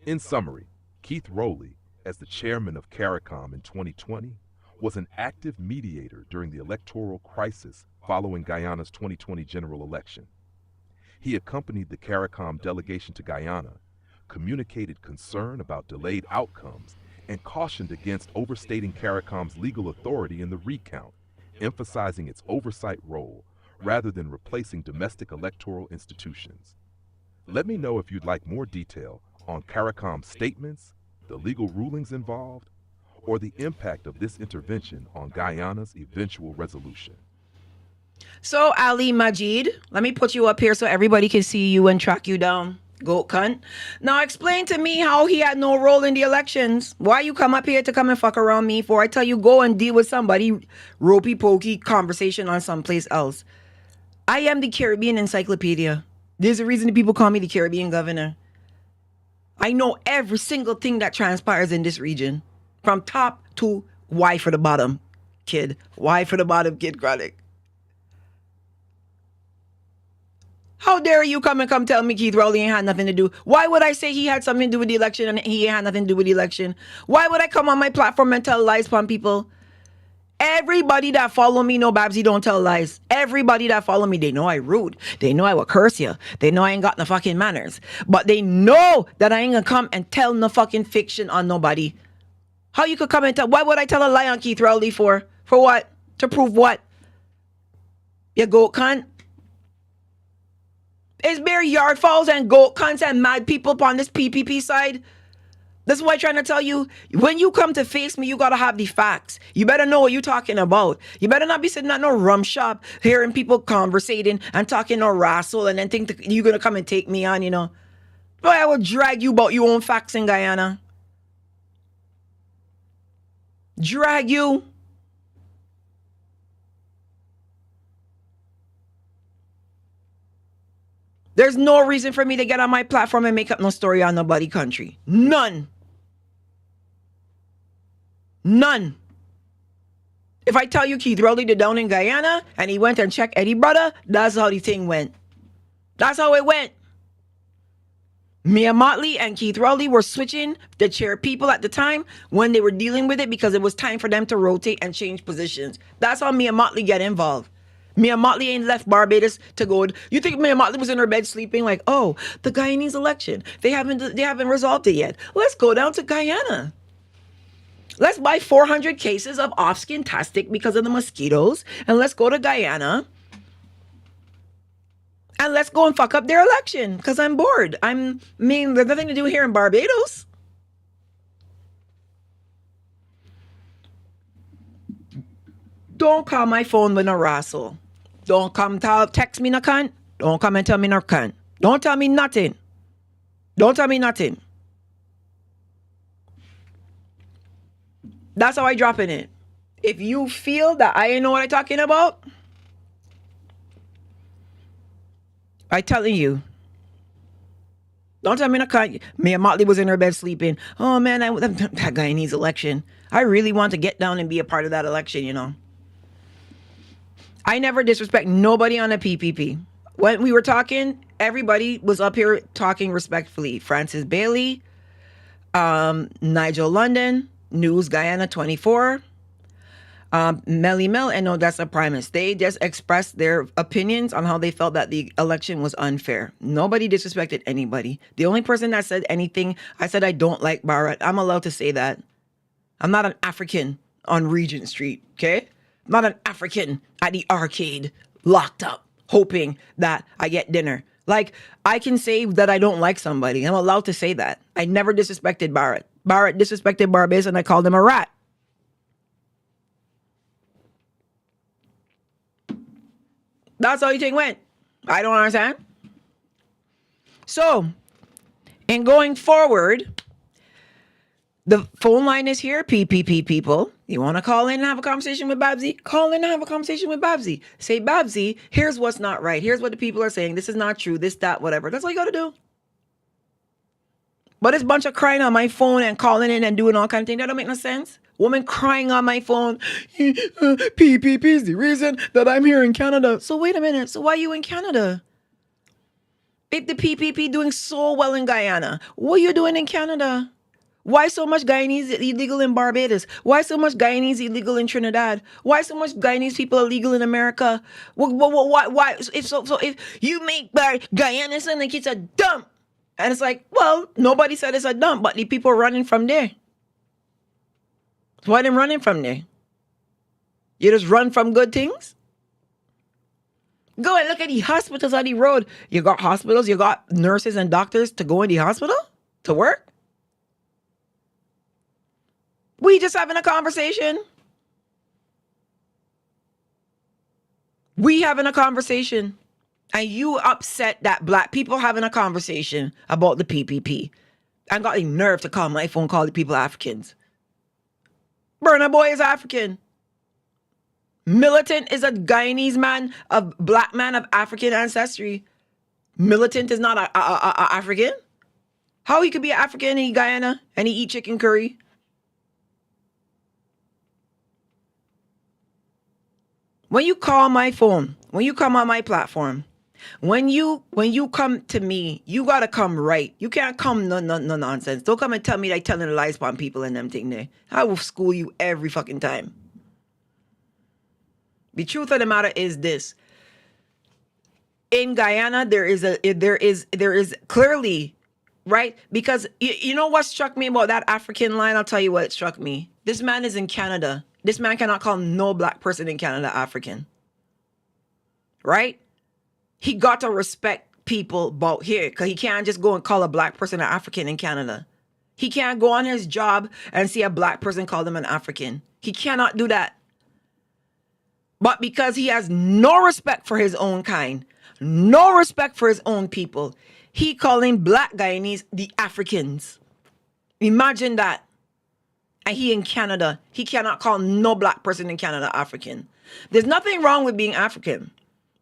In summary, Keith Rowley, as the chairman of CARICOM in 2020, was an active mediator during the electoral crisis following Guyana's 2020 general election. He accompanied the CARICOM delegation to Guyana, communicated concern about delayed outcomes, and cautioned against overstating CARICOM's legal authority in the recount, emphasizing its oversight role rather than replacing domestic electoral institutions. Let me know if you'd like more detail on CARICOM's statements, the legal rulings involved, or the impact of this intervention on Guyana's eventual resolution.
So, Ali Majid, let me put you up here so everybody can see you and track you down. Goat cunt. Now explain to me how he had no role in the elections. Why you come up here to come and fuck around me for? I tell you, go and deal with somebody ropey pokey conversation on someplace else. I am the Caribbean encyclopedia. There's a reason the people call me the Caribbean governor. I know every single thing that transpires in this region. From top to Y for the bottom, kid. Y for the bottom, kid chronic. How dare you come tell me Keith Rowley ain't had nothing to do? Why would I say he had something to do with the election and he ain't had nothing to do with the election? Why would I come on my platform and tell lies upon people? Everybody that follow me know Babbzy don't tell lies. Everybody that follow me, they know I rude. They know I will curse you. They know I ain't got no fucking manners. But they know that I ain't gonna come and tell no fucking fiction on nobody. How you could come and tell? Why would I tell a lie on Keith Rowley for? For what? To prove what? You goat cunt. It's bare yard fowls and goat cunts and mad people upon this PPP side. That's why I'm trying to tell you, when you come to face me, you gotta have the facts. You better know what you're talking about. You better not be sitting at no rum shop, hearing people conversating and talking no wrestle and then think you're gonna come and take me on, you know. Boy, I will drag you about your own facts in Guyana. Drag you. There's no reason for me to get on my platform and make up no story on nobody country. None. None. If I tell you Keith Rowley did down in Guyana and he went and checked Eddie brother, that's how the thing went. That's how it went. Mia Motley and Keith Rowley were switching the chair people at the time when they were dealing with it because it was time for them to rotate and change positions. That's how Mia Motley get involved. Mia Motley ain't left Barbados to go. You think Mia Motley was in her bed sleeping like, oh, the Guyanese election. They haven't resolved it yet. Let's go down to Guyana. Let's buy 400 cases of off-skin tastic because of the mosquitoes, and let's go to Guyana. And let's go and fuck up their election because I'm bored. There's nothing to do here in Barbados. Don't call my phone with a wrestle. Don't come text me no cunt. Don't come and tell me no cunt. Don't tell me nothing. Don't tell me nothing. That's how I drop in it. If you feel that I ain't know what I'm talking about, I telling you. Don't tell me no cunt. Mia Motley was in her bed sleeping. Oh man, that guy needs election. I really want to get down and be a part of that election, you know. I never disrespect nobody on a PPP. When we were talking, everybody was up here talking respectfully. Francis Bailey, Nigel London, News Guyana 24, Melly Mel, and Odessa Primus. They just expressed their opinions on how they felt that the election was unfair. Nobody disrespected anybody. The only person that said anything, I said I don't like Barrett. I'm allowed to say that. I'm not an African on Regent Street, okay? I'm not an African at the arcade, locked up, hoping that I get dinner. Like, I can say that I don't like somebody. I'm allowed to say that. I never disrespected Barrett. Barrett disrespected Barbados and I called him a rat. That's how you think went. I don't understand. So, in going forward, the phone line is here, PPP people. You want to call in and have a conversation with Babbzy? Call in and have a conversation with Babbzy. Say, Babbzy, here's what's not right. Here's what the people are saying. This is not true. This, that, whatever. That's all you got to do. But this bunch of crying on my phone and calling in and doing all kind of things, that don't make no sense. Woman crying on my phone, PPP is the reason that I'm here in Canada. So wait a minute. So why are you in Canada? If the PPP doing so well in Guyana, what are you doing in Canada? Why so much Guyanese illegal in Barbados? Why so much Guyanese illegal in Trinidad? Why so much Guyanese people illegal in America? Why? If you make Guyana sound like it's a dump, and it's like, well, nobody said it's a dump, but the people are running from there. So why them running from there? You just run from good things? Go and look at the hospitals on the road. You got hospitals, you got nurses and doctors to go in the hospital to work. We just having a conversation. We having a conversation. And you upset that black people having a conversation about the PPP. I got the nerve to call my phone, call the people Africans. Burna Boy is African. Militant is a Guyanese man, a black man of African ancestry. Militant is not a African. How he could be an African in Guyana and he eat chicken curry? When you call my phone, when you come on my platform, when you come to me, you gotta come right. You can't come no nonsense. Don't come and tell me that telling lies upon people and them thing there. I will school you every fucking time. The truth of the matter is this. In Guyana, there is clearly, right? Because you know what struck me about that African line? I'll tell you what struck me. This man is in Canada. This man cannot call no black person in Canada African. Right? He got to respect people about here because he can't just go and call a black person an African in Canada. He can't go on his job and see a black person call them an African. He cannot do that. But because he has no respect for his own kind, no respect for his own people, he calling black Guyanese the Africans. Imagine that. And he in Canada, he cannot call no black person in Canada African. There's nothing wrong with being African.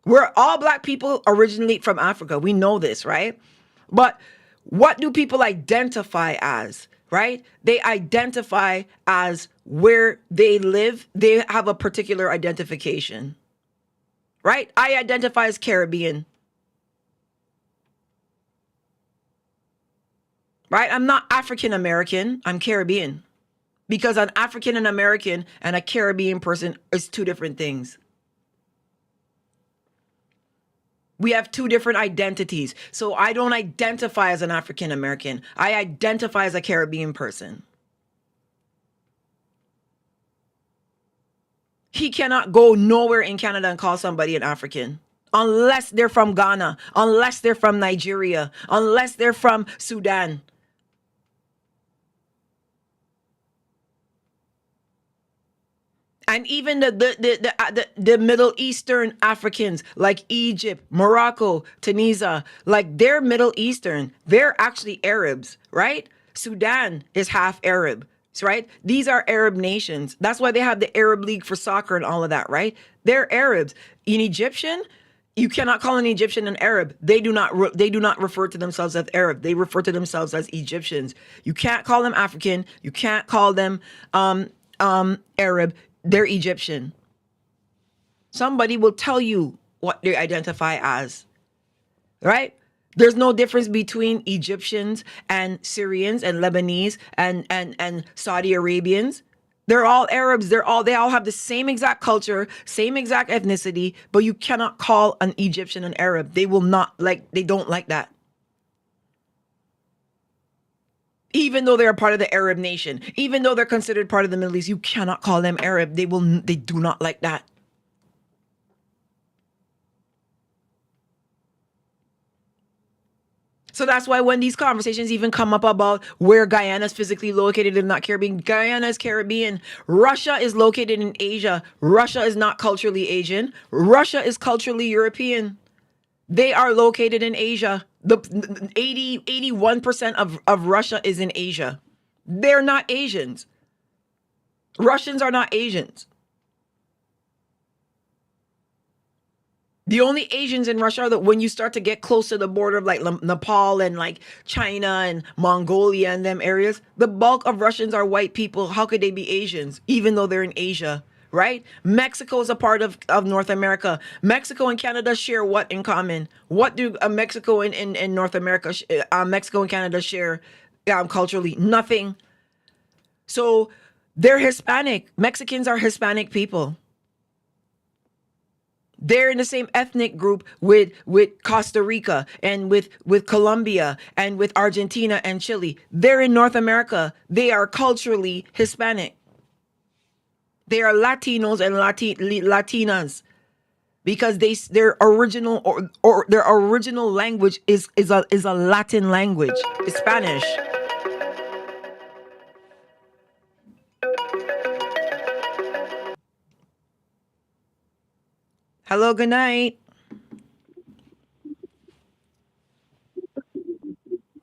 We're all black people originally from Africa. We know this, right? But what do people identify as? right? They identify as where they live. They have a particular identification, right? I identify as Caribbean, right? I'm not African American. I'm Caribbean, because an African and American and a Caribbean person is two different things. We have two different identities. So I don't identify as an African American. I identify as a Caribbean person. He cannot go nowhere in Canada and call somebody an African unless they're from Ghana, unless they're from Nigeria, unless they're from Sudan. And even the Middle Eastern Africans, like Egypt, Morocco, Tunisia, like they're Middle Eastern. They're actually Arabs, right? Sudan is half Arab, right? These are Arab nations. That's why they have the Arab League for soccer and all of that, right? They're Arabs. An Egyptian, you cannot call an Egyptian an Arab. They do not refer to themselves as Arab. They refer to themselves as Egyptians. You can't call them African. You can't call them Arab. They're Egyptian. Somebody will tell you what they identify as, right? There's no difference between Egyptians and Syrians and Lebanese and Saudi Arabians. They're all Arabs. They all have the same exact culture, same exact ethnicity, but you cannot call an Egyptian an Arab. They will not they don't like that. Even though they're a part of the Arab nation, even though they're considered part of the Middle East, you cannot call them Arab. They do not like that. So that's why when these conversations even come up about where Guyana is physically located and not Caribbean, Guyana is Caribbean. Russia is located in Asia. Russia is not culturally Asian. Russia is culturally European. They are located in Asia. The 81% of Russia is in Asia. They're not Asians. Russians are not Asians. The only Asians in Russia are that when you start to get close to the border of like Nepal and like China and Mongolia and them areas, the bulk of Russians are white people. How could they be Asians, even though they're in Asia? Right? Mexico is a part of North America. Mexico and Canada share what in common? What do Mexico and North America, Mexico and Canada share culturally? Nothing. So they're Hispanic. Mexicans are Hispanic people. They're in the same ethnic group with Costa Rica and with Colombia and with Argentina and Chile. They're in North America. They are culturally Hispanic. They are Latinos and Latinas because their original or their original language is a Latin language. It's Spanish. Hello, good night.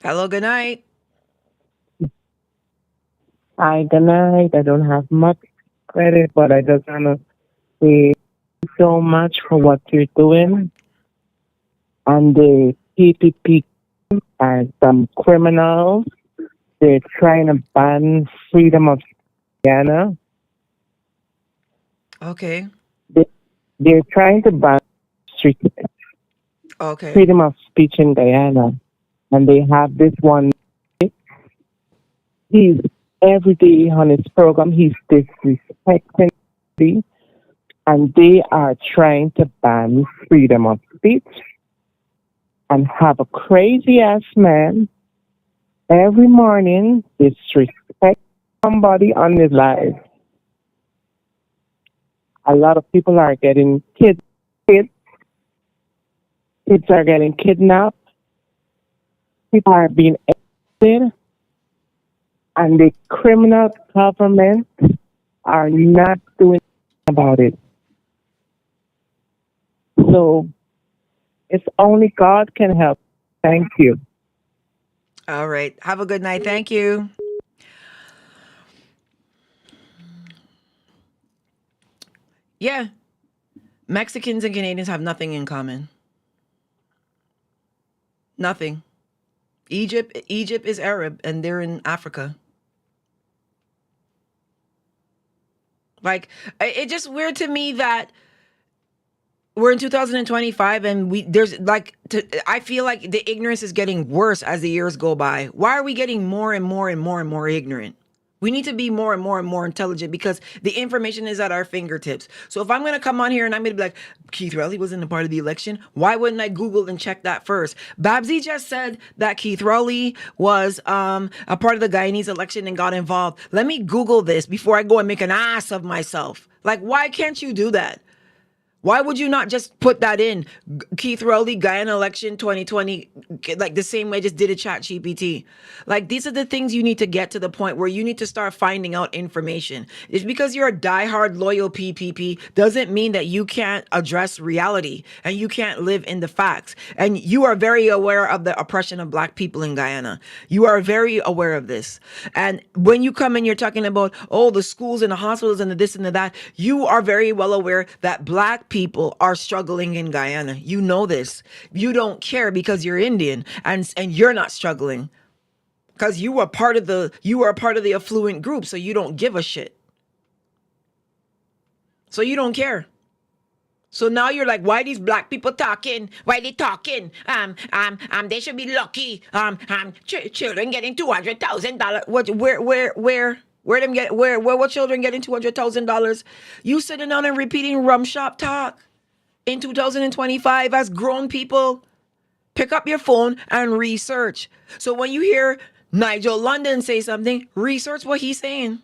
Hello, good night.
Hi, good night. I don't have much credit, but I just want to say so much for what you're doing. And the PPP are some criminals. They're trying to ban freedom of Guyana.
Okay.
They're trying to ban freedom of speech in Guyana. And they have this one. He's every day on his program, he's disrespecting me, and they are trying to ban freedom of speech and have a crazy ass man every morning disrespect somebody on his life. A lot of people are getting kids are getting kidnapped, people are being arrested, and the criminal government are not doing about it. So it's only God can help. Thank you.
All right. Have a good night. Thank you. Yeah. Mexicans and Canadians have nothing in common. Nothing. Egypt is Arab and they're in Africa. Like, it's just weird to me that we're in 2025 and I feel like the ignorance is getting worse as the years go by. Why are we getting more and more and more and more ignorant? We need to be more and more and more intelligent because the information is at our fingertips. So if I'm going to come on here and I'm going to be like, Keith Rowley wasn't a part of the election, why wouldn't I Google and check that first? Babbzy just said that Keith Rowley was a part of the Guyanese election and got involved. Let me Google this before I go and make an ass of myself. Like, why can't you do that? Why would you not just put that in? Keith Rowley, Guyana election 2020, like the same way I just did a chat GPT. Like, these are the things you need to get to the point where you need to start finding out information. It's because you're a diehard loyal PPP doesn't mean that you can't address reality and you can't live in the facts. And you are very aware of the oppression of Black people in Guyana. You are very aware of this. And when you come and you're talking about, oh, the schools and the hospitals and the this and the that, you are very well aware that Black people are struggling in Guyana. You know this. You don't care because you're Indian and you're not struggling because you are part of the affluent group, so you don't give a shit. So you don't care. So now you're like, why these Black people talking? Why they talking? They should be lucky. Children getting $200,000. Where will children getting $200,000? You sitting down and repeating rum shop talk in 2025 as grown people. Pick up your phone and research. So when you hear Nigel London say something, research what he's saying.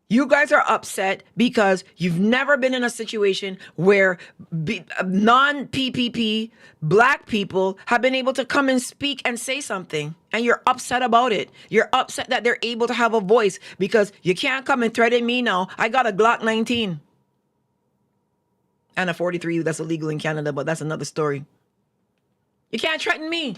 You guys are upset because you've never been in a situation where non-PPP Black people have been able to come and speak and say something. And you're upset about it. You're upset that they're able to have a voice because you can't come and threaten me now. I got a Glock 19. And a 43 that's illegal in Canada, but that's another story. You can't threaten me.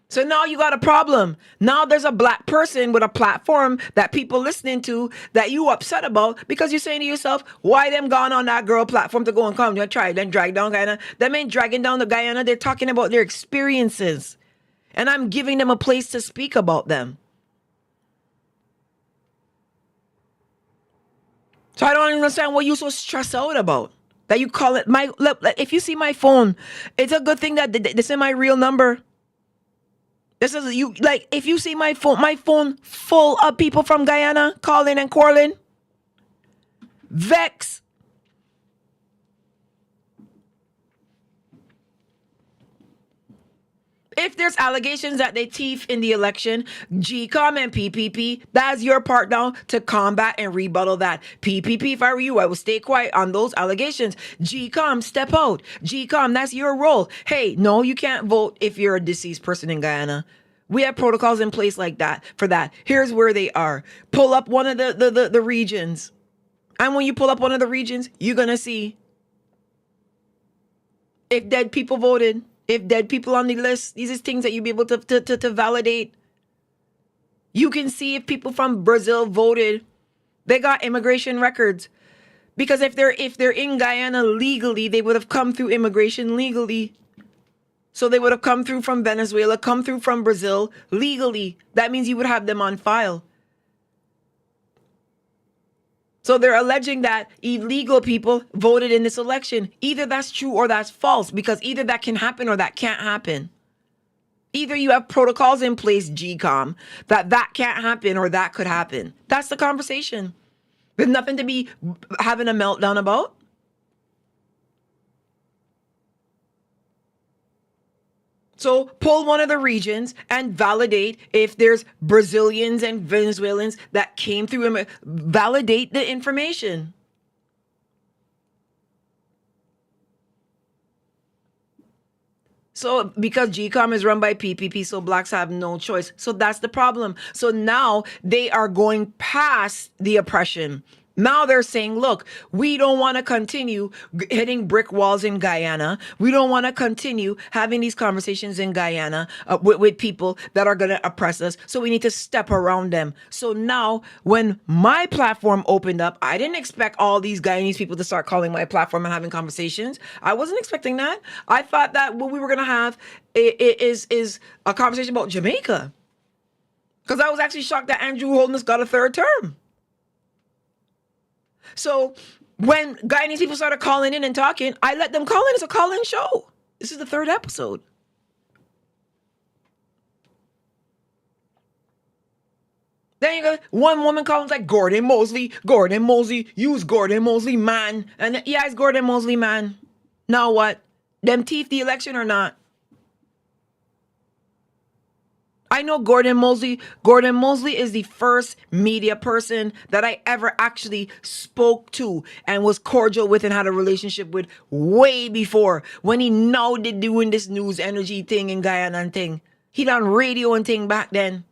So now you got a problem. Now there's a Black person with a platform that people listening to that you upset about because you're saying to yourself, why them gone on that girl platform to go and come and try then drag down Guyana? Them ain't dragging down the Guyana. They're talking about their experiences. And I'm giving them a place to speak about them. So I don't understand what you're so stressed out about. That you call it if you see my phone, it's a good thing that this is my real number. This is you like if you see my phone full of people from Guyana calling and quarreling. Vex. If there's allegations that they thief in the election, GCOM and PPP, that's your part now to combat and rebuttal that. PPP, if I were you, I would stay quiet on those allegations. GCOM, step out. GCOM, that's your role. Hey, no, you can't vote if you're a deceased person in Guyana. We have protocols in place like that for that. Here's where they are. Pull up one of the regions. And when you pull up one of the regions, you're going to see if dead people voted. If dead people on the list, these are things that you'll be able to validate. You can see if people from Brazil voted. They got immigration records. Because if they're in Guyana legally, they would have come through immigration legally. So they would have come through from Venezuela, come through from Brazil legally. That means you would have them on file. So they're alleging that illegal people voted in this election. Either that's true or that's false, because either that can happen or that can't happen. Either you have protocols in place, GCOM, that can't happen or that could happen. That's the conversation. There's nothing to be having a meltdown about. So pull one of the regions and validate if there's Brazilians and Venezuelans that came through. Validate the information. So because GCOM is run by PPP, so Blacks have no choice. So that's the problem. So now they are going past the oppression. Now they're saying, look, we don't want to continue hitting brick walls in Guyana. We don't want to continue having these conversations in Guyana with people that are going to oppress us. So we need to step around them. So now when my platform opened up, I didn't expect all these Guyanese people to start calling my platform and having conversations. I wasn't expecting that. I thought that what we were going to have is a conversation about Jamaica. Because I was actually shocked that Andrew Holness got a third term. So when Guyanese people started calling in and talking, I let them call in. It's a call-in show. This is the third episode. Then you go, one woman calls like Gordon Mosley, use Gordon Mosley, man. And yeah, it's Gordon Mosley, man. Now what? Them teeth the election or not? I know Gordon Mosley. Gordon Mosley is the first media person that I ever actually spoke to and was cordial with and had a relationship with way before, when he now did doing this news energy thing in Guyana and thing. He done radio and thing back then.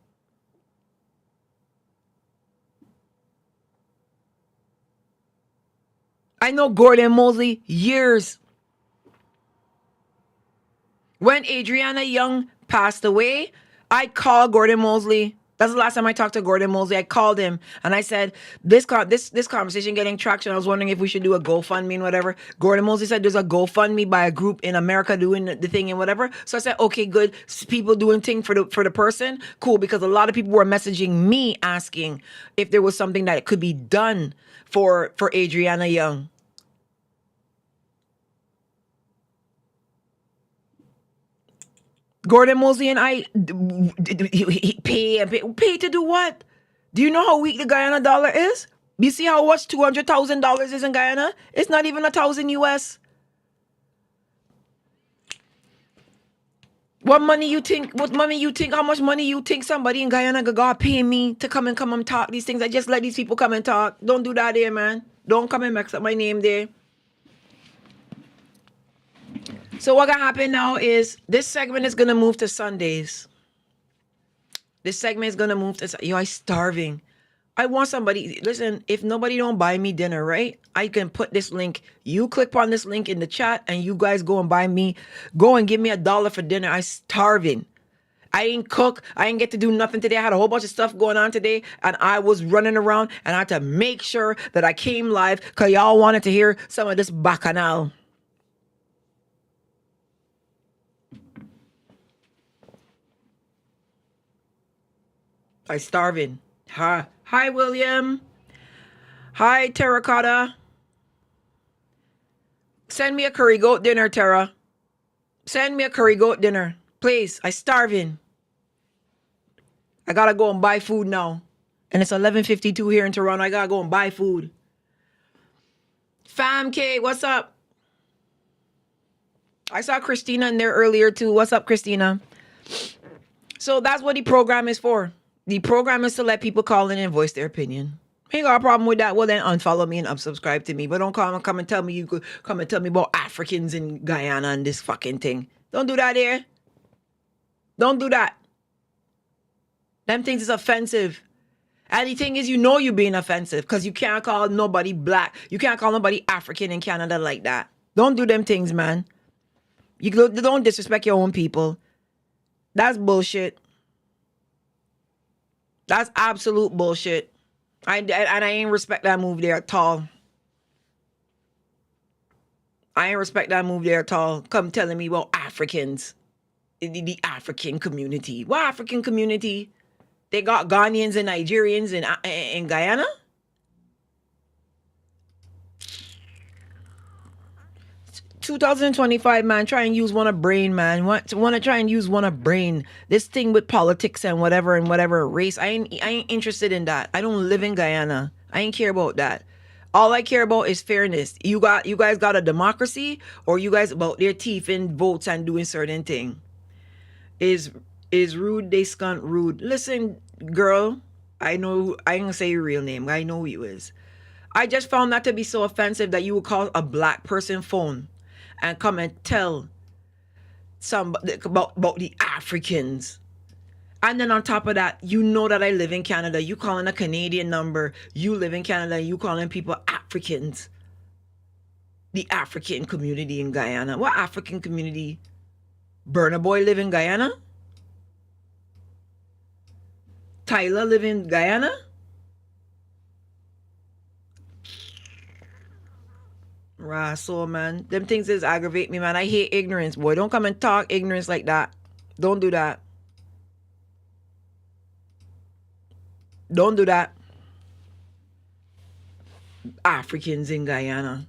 I know Gordon Mosley years. When Adriana Young passed away, I called Gordon Mosley. That's the last time I talked to Gordon Mosley. I called him and I said, this conversation getting traction. I was wondering if we should do a GoFundMe and whatever. Gordon Mosley said there's a GoFundMe by a group in America doing the thing and whatever. So I said, okay, good. People doing thing for the person. Cool, because a lot of people were messaging me asking if there was something that could be done for Adriana Young. Gordon Mosley and I he pay to do what? Do you know how weak the Guyana dollar is? You see how much $200,000 is in Guyana? It's not even 1,000 US. What money you think? How much money you think somebody in Guyana gonna pay me to come and talk these things? I just let these people come and talk. Don't do that there, man. Don't come and mix up my name there. So what gonna happen now is this segment is gonna move to Sundays. This segment is gonna move to I starving. I want somebody, listen, if nobody don't buy me dinner, right? I can put this link. You click on this link in the chat and you guys go and give me $1 for dinner. I starving. I ain't cook. I ain't get to do nothing today. I had a whole bunch of stuff going on today and I was running around and I had to make sure that I came live because y'all wanted to hear some of this bacchanal. I starving. Hi, William. Hi, Terracotta. Send me a curry goat dinner, Terra. Send me a curry goat dinner. Please, I starving. I gotta go and buy food now. And it's 11:52 here in Toronto. I gotta go and buy food. Fam K, what's up? I saw Christina in there earlier too. What's up, Christina? So that's what the program is for. The program is to let people call in and voice their opinion. Ain't got a problem with that. Well, then unfollow me and unsubscribe to me. But don't come and tell me you could come and tell me about Africans in Guyana and this fucking thing. Don't do that here. Don't do that. Them things is offensive. And the thing is, you know you're being offensive because you can't call nobody black. You can't call nobody African in Canada like that. Don't do them things, man. You don't disrespect your own people. That's bullshit. That's absolute bullshit. I ain't respect that move there at all. I ain't respect that move there at all. Come telling me about Africans. The African community. What African community? They got Ghanaians and Nigerians in Guyana? 2025, man, try and use one of brain, man. Want to try and use one of brain. This thing with politics and whatever race. I ain't interested in that. I don't live in Guyana. I ain't care about that. All I care about is fairness. You guys got a democracy, or you guys about their teeth in votes and doing certain thing. Is rude, they scunt rude. Listen, girl, I know I ain't gonna say your real name. I know who you is. I just found that to be so offensive that you would call a black person phone and come and tell somebody about the Africans. And then on top of that, you know that I live in Canada. You calling a Canadian number. You live in Canada. You calling people Africans. The African community in Guyana. What African community? Burna Boy live in Guyana? Tyler live in Guyana? So man, them things is aggravate me, man. I hate ignorance, boy. Don't come and talk ignorance like that. Don't do that. Don't do that. Africans in Guyana.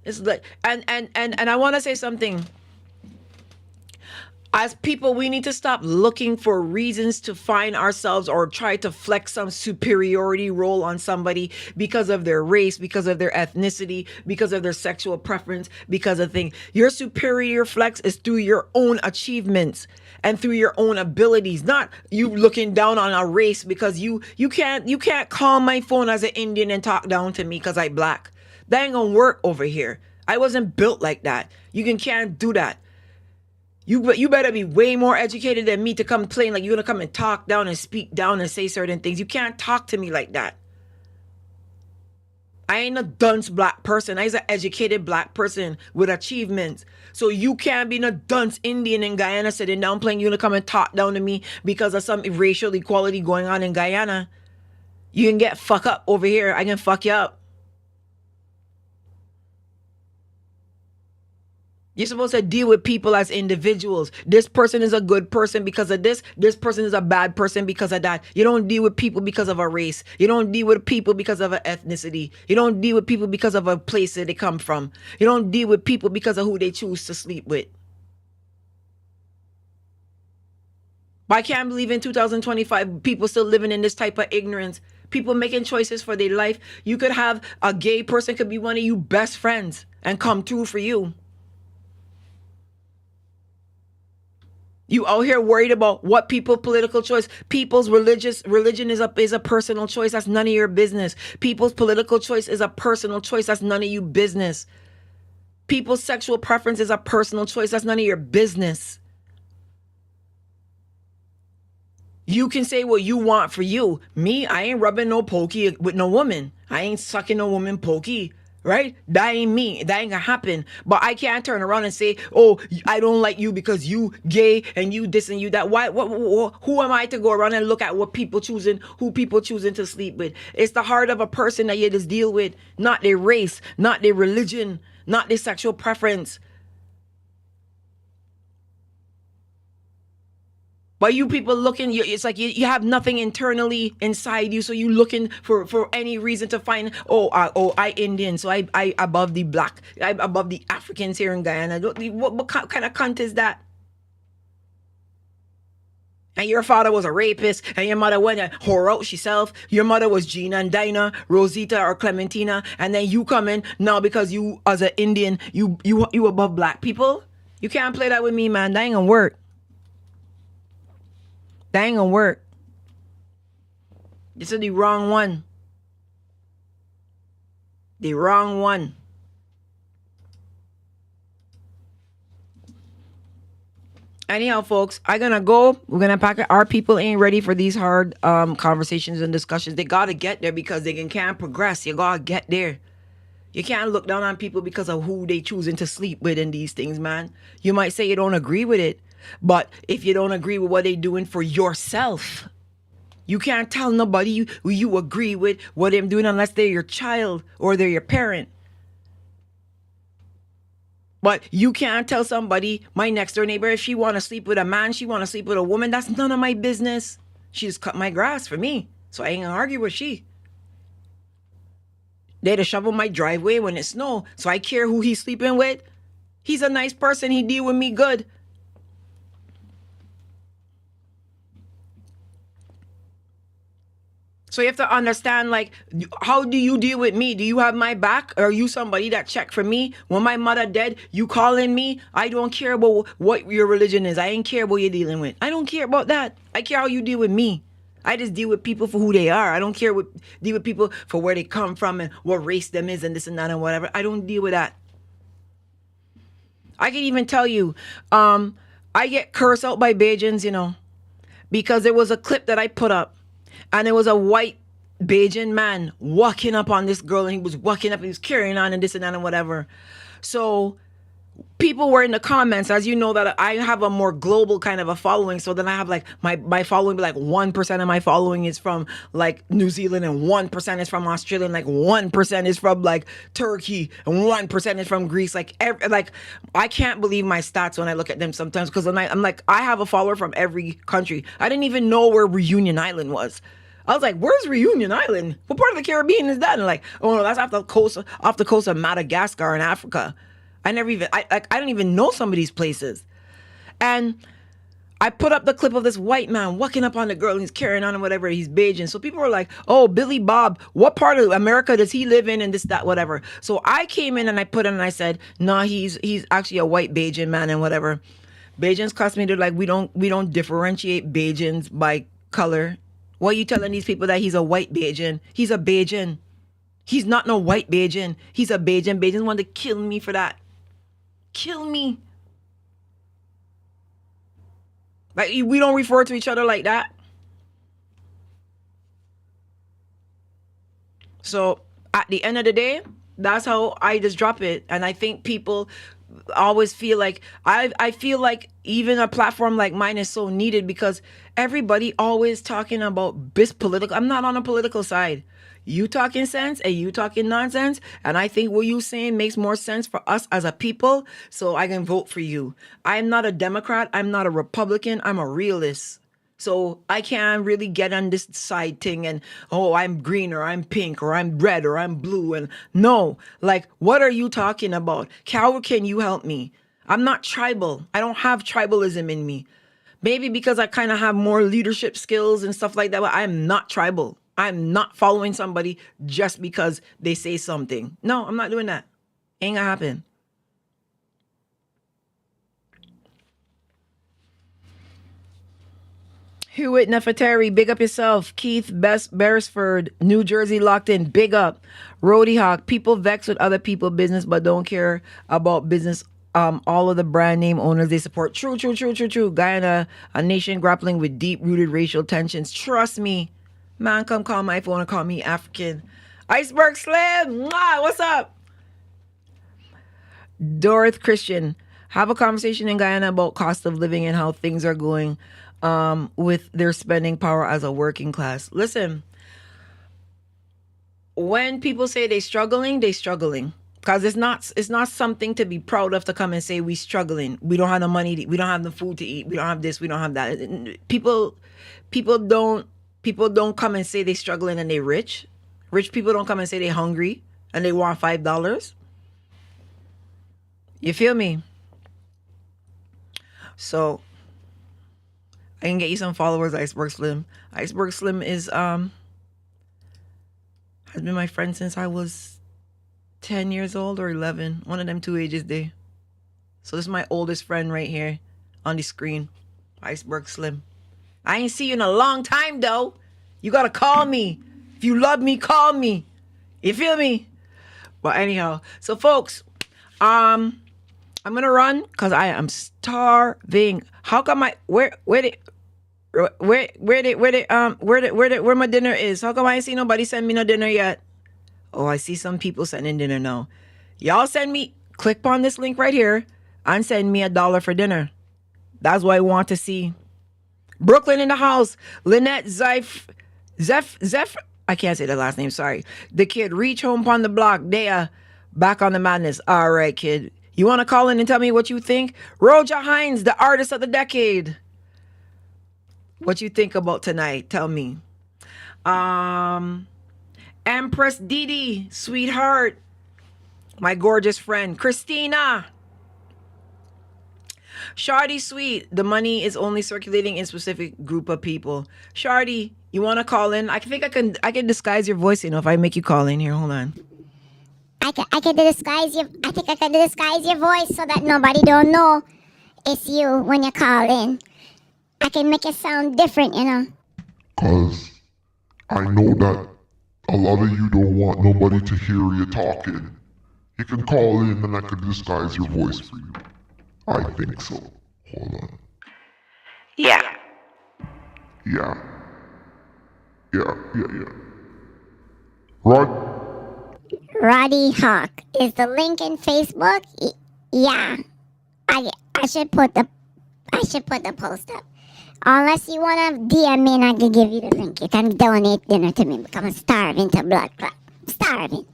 It's like, and I want to say something. As people, we need to stop looking for reasons to find ourselves or try to flex some superiority role on somebody because of their race, because of their ethnicity, because of their sexual preference, because of things. Your superior flex is through your own achievements and through your own abilities, not you looking down on a race because you can't call my phone as an Indian and talk down to me because I black. That ain't gonna work over here. I wasn't built like that. Can't do that. You better be way more educated than me to come playing like you're gonna come and talk down and speak down and say certain things. You can't talk to me like that. I ain't a dunce black person. I'm an educated black person with achievements. So you can't be a dunce Indian in Guyana sitting down playing. You're gonna come and talk down to me because of some racial equality going on in Guyana. You can get fuck up over here. I can fuck you up. You're supposed to deal with people as individuals. This person is a good person because of this. This person is a bad person because of that. You don't deal with people because of a race. You don't deal with people because of an ethnicity. You don't deal with people because of a place that they come from. You don't deal with people because of who they choose to sleep with. But I can't believe in 2025, people still living in this type of ignorance. People making choices for their life. You could have a gay person could be one of your best friends and come through for you. You out here worried about what people's political choice. People's religion is a personal choice. That's none of your business. People's political choice is a personal choice. That's none of your business. People's sexual preference is a personal choice. That's none of your business. You can say what you want for you. Me, I ain't rubbing no pokey with no woman. I ain't sucking no woman pokey. Right? That ain't me. That ain't gonna happen. But I can't turn around and say, oh, I don't like you because you gay and you this and you that. Why? Who am I to go around and look at who people choosing to sleep with? It's the heart of a person that you just deal with, not their race, not their religion, not their sexual preference. But you people looking, it's like you have nothing internally inside you, so you looking for any reason to find, I Indian, so I above the black, I above the Africans here in Guyana. What kind of cunt is that? And your father was a rapist, and your mother went and whore out herself. Your mother was Gina and Dinah, Rosita or Clementina, and then you come in now because you as an Indian, you above black people. You can't play that with me, man. That ain't gonna work. That ain't gonna work. This is the wrong one. The wrong one. Anyhow, folks, I'm gonna go. We're gonna pack it. Our people ain't ready for these hard conversations and discussions. They gotta get there because they can't progress. You gotta get there. You can't look down on people because of who they choosing to sleep with in these things, man. You might say you don't agree with it. But if you don't agree with what they're doing for yourself, you can't tell nobody you agree with what they're doing unless they're your child or they're your parent. But you can't tell somebody, my next door neighbor, if she want to sleep with a man, she want to sleep with a woman. That's none of my business. She just cut my grass for me. So I ain't gonna argue with she. They to shovel my driveway when it snow. So I care who he's sleeping with. He's a nice person. He deal with me good. So you have to understand, like, how do you deal with me? Do you have my back? Or are you somebody that check for me? When my mother dead, you calling me? I don't care about what your religion is. I ain't care about you dealing with. I don't care about that. I care how you deal with me. I just deal with people for who they are. I don't care deal with people for where they come from and what race them is and this and that and whatever. I don't deal with that. I can even tell you, I get cursed out by Bajans, because there was a clip that I put up. And there was a white Bajan man walking up on this girl, and he was walking up and he was carrying on and this and that and whatever. So people were in the comments, as you know, that I have a more global kind of a following. So then I have like my following, like 1% of my following is from like New Zealand, and 1% is from Australia, and like 1% is from like Turkey, and 1% is from Greece. Like I can't believe my stats when I look at them sometimes, because I'm like, I have a follower from every country. I didn't even know where Reunion Island was. I was like, where's Reunion Island? What part of the Caribbean is that? And like, oh no, that's off the coast of Madagascar in Africa. I don't even know some of these places. And I put up the clip of this white man walking up on the girl and he's carrying on and whatever. He's Bajan. So people were like, oh, Billy Bob, what part of America does he live in and this, that, whatever. So I came in and I put in and I said, nah, he's actually a white Bajan man and whatever. Bajans cost me, they're like, we don't differentiate Bajans by color. Why are you telling these people that he's a white Bajan? He's a Bajan. He's not no white Bajan. He's a Bajan. Bajans want to kill me for that. Kill me. Like, we don't refer to each other like that. So at the end of the day, that's how I just drop it. And I think people always feel like, I feel like even a platform like mine is so needed because everybody always talking about this political. I'm not on a political side. You talking sense and you talking nonsense. And I think what you saying makes more sense for us as a people. So I can vote for you. I'm not a Democrat. I'm not a Republican. I'm a realist. So I can't really get on this side thing and, oh, I'm green or I'm pink or I'm red or I'm blue. And no, like, what are you talking about? How can you help me? I'm not tribal. I don't have tribalism in me. Maybe because I kind of have more leadership skills and stuff like that, but I'm not tribal. I'm not following somebody just because they say something. No, I'm not doing that. Ain't gonna happen. Hewitt Nefertari, big up yourself. Keith Beresford, New Jersey locked in, big up. Rody Hawk, people vex with other people's business but don't care about business. All of the brand name owners they support. True. Guyana, a nation grappling with deep-rooted racial tensions. Trust me. Man, come call my phone and call me African. Iceberg Slim, mwah, what's up? Dorothy Christian, have a conversation in Guyana about cost of living and how things are going with their spending power as a working class. Listen, when people say they're struggling. Because it's not something to be proud of to come and say we struggling. We don't have the money, we don't have the food to eat, we don't have this, we don't have that. People don't come and say they struggling and they rich. Rich people don't come and say they hungry and they want $5. You feel me? So I can get you some followers, Iceberg Slim. Iceberg Slim is has been my friend since I was 10 years old or 11. One of them two ages there. So this is my oldest friend right here on the screen. Iceberg Slim. I ain't see you in a long time though. You gotta call me. If you love me, call me. You feel me? But anyhow, so folks, I'm gonna run because I am starving. How come where my dinner is? How come I ain't see nobody send me no dinner yet? Oh, I see some people sending dinner now. Y'all click on this link right here and send me $1 for dinner. That's what I want to see. Brooklyn in the house. Lynette Zeph, I can't say the last name, sorry. The kid, reach home on the block. They are back on the madness. All right, kid. You want to call in and tell me what you think? Roja Hines, the artist of the decade. What you think about tonight? Tell me. Empress Didi, sweetheart. My gorgeous friend. Christina. Shardy Sweet, the money is only circulating in specific group of people. Shardy, you want to call in? I think I can disguise your voice, if I make you call in here. Hold on.
I can disguise your. I think I can disguise your voice so that nobody don't know it's you when you call in. I can make it sound different,
Cause I know that a lot of you don't want nobody to hear you talking. You can call in and I can disguise your voice for you. I think so. Hold on.
Yeah.
Yeah.
Roddy Hawk. Is the link in Facebook? Yeah. I should put the post up. Unless you wanna DM me and I can give you the link. You can donate dinner to me because I'm starving to blood clot. Starving.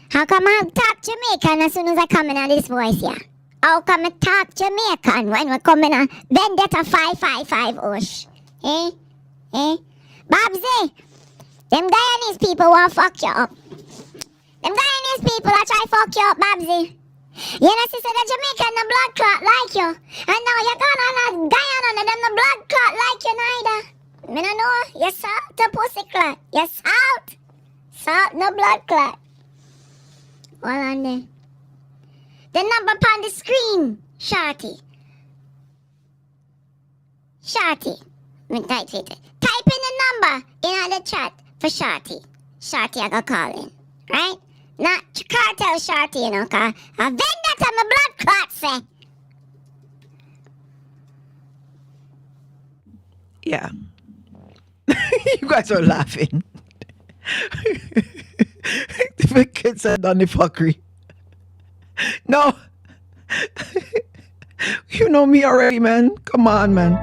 How come I talk Jamaican as soon as I come in on this voice, yeah? How come I talk Jamaican when we come in on Vendetta 555 Osh? Eh? Babbzy! Them Guyanese people want fuck you up. Them Guyanese people are try fuck you up, Babbzy. You know, sister, the Jamaican, the blood clot like you. And now you're gone on Guyana, and them the blood clot like you neither. Me no know, you salt the pussy clot. You salt. Salt no blood clot. Hold on there. The number upon the screen, Shorty. Shorty. Me type it. Type in the number in the chat for Shorty. Shorty, I go call in. Right? Not cartel Shorty, you know, cause a vendetta my blood clot say.
Yeah. You guys are laughing. The kids said done the fuckery. No. You know me already, man. Come on, man.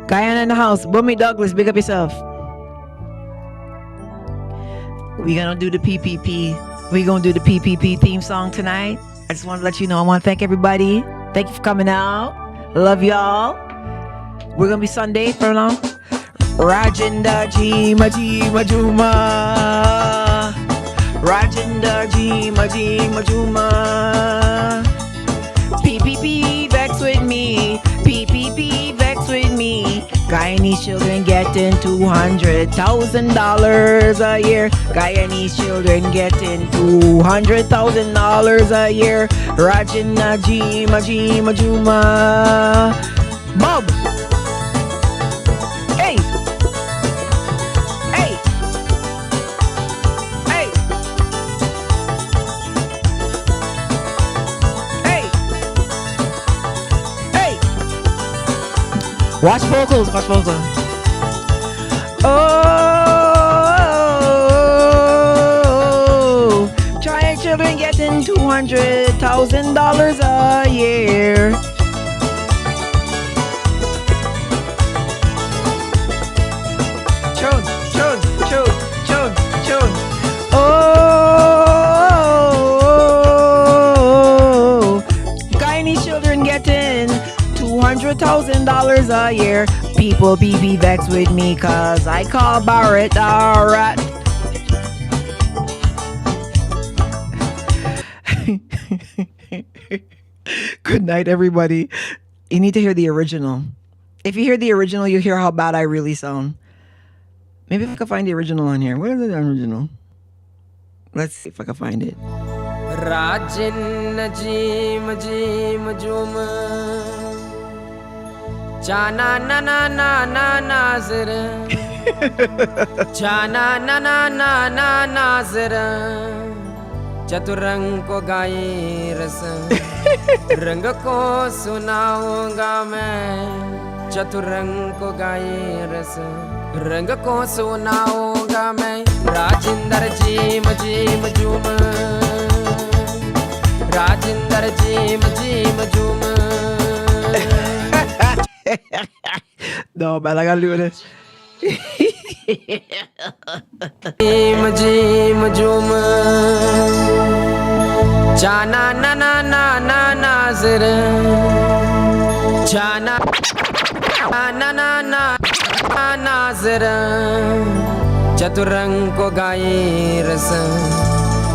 Guyana in the house. Bummy Douglas, big up yourself. We gonna do the PPP. We gonna do the PPP theme song tonight. I just want to let you know. I want to thank everybody. Thank you for coming out. Love y'all. We're gonna be Sunday for now. Rajinda Jima Jima Juma. Rajinda Jima Jima Juma. PPP vex with me. PPP vex with me. Guyanese children getting $200,000 a year. Guyanese children getting $200,000 a year. Rajina Jima Jima Juma. Bob. Hey. Hey. Hey. Hey. Hey. Watch vocals, watch vocals. Oh, giant children getting $200,000 a year. Chun, chun, chun, chun, chun. Oh, Guyanese children getting $200,000 a year. People be vexed with me cause I call Barrett a rat. Good night, everybody. You need to hear the original. If you hear the original, you hear how bad I really sound. Maybe if I can find the original on here. Where is the original? Let's see if I can find it.
Rajin Najim Jim Juma Chana na na na na nazira Chana na na na na nazira Chaturang ko gaye rasa Rang ko sunaunga main Chaturang ko gaye rasa Rang ko sunaunga main Rajindar Jim Jim Juma Rajindar Jim Jim Juma
No, man, I gotta do this.
Jim Jim Juma Chana na na na na nazira Chana na na na nazira Chaturang ko gaye rasa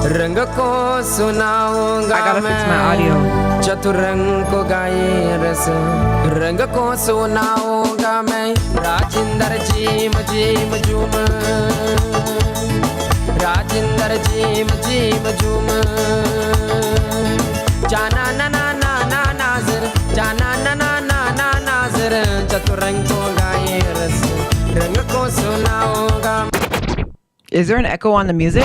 Rang ko sunaunga
I gotta fix my audio.
Chaturang ko gaye rasa Rang ko sunaunga main Rajindar Jim Jim Juma Rajindar Jim Jim Juma Jana na na na na nazir Jana na na na na nazir Chaturang ko gaye rasa Rang ko sunaunga
Is there an echo on the music?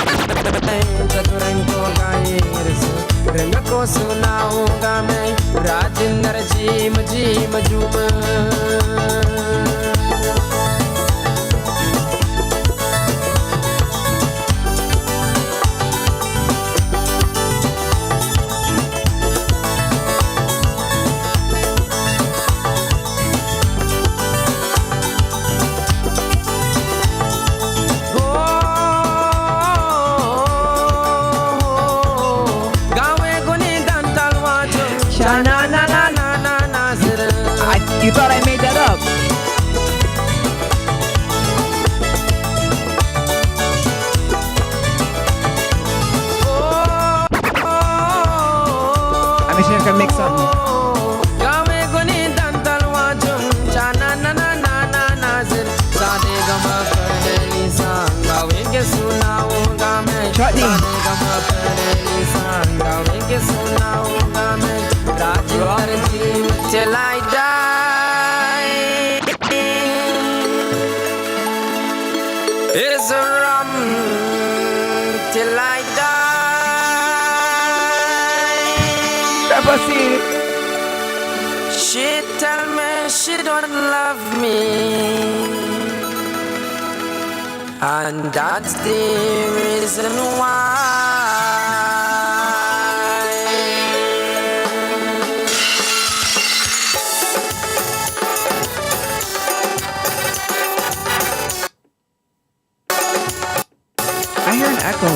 Rajindar Jim Jim Juma Gawe guni dantalwa
You thought I made that up? I wish I could make something. Chutney.
Till I die, it's a rum till I die.
Pepper seed.
She tell me she don't love me, and that's the reason why.
I hear an echo.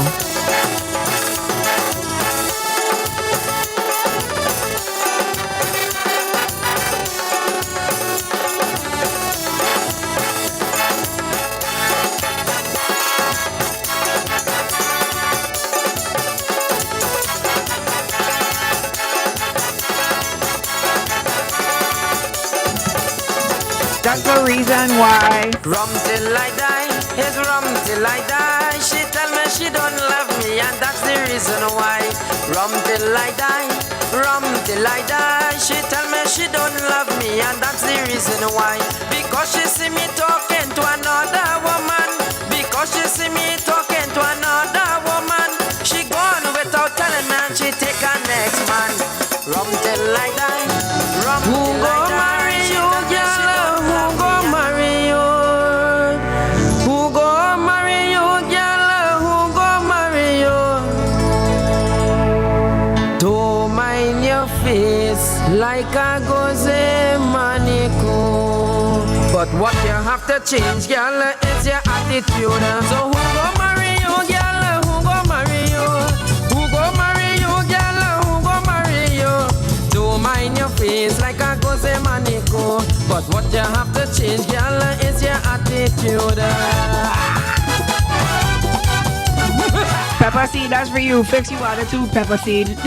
That's the reason why.
Rum till I die, it's rum till I die. She tell me she don't love me, and that's the reason why. Rum till I die, rum till I die. She tell me she don't love me, and that's the reason why. Because she see me talking to another woman. Because she see me talking to another woman. She gone without telling me, and she take her next man. Rum till I die, rum till I die. Marry you, girl? Who go marry you? Who go marry you, girl? Who go marry you? Don't mind your face like a goze manico. But what you have to change, girl, is your attitude. So who go marry you, girl? Who go marry you? Who go marry you, girl? Who go marry you? Don't mind your face like a goze manico. But what you have to change, girl, is your attitude.
Pepper seed, that's for you. Fix you attitude, pepper seed.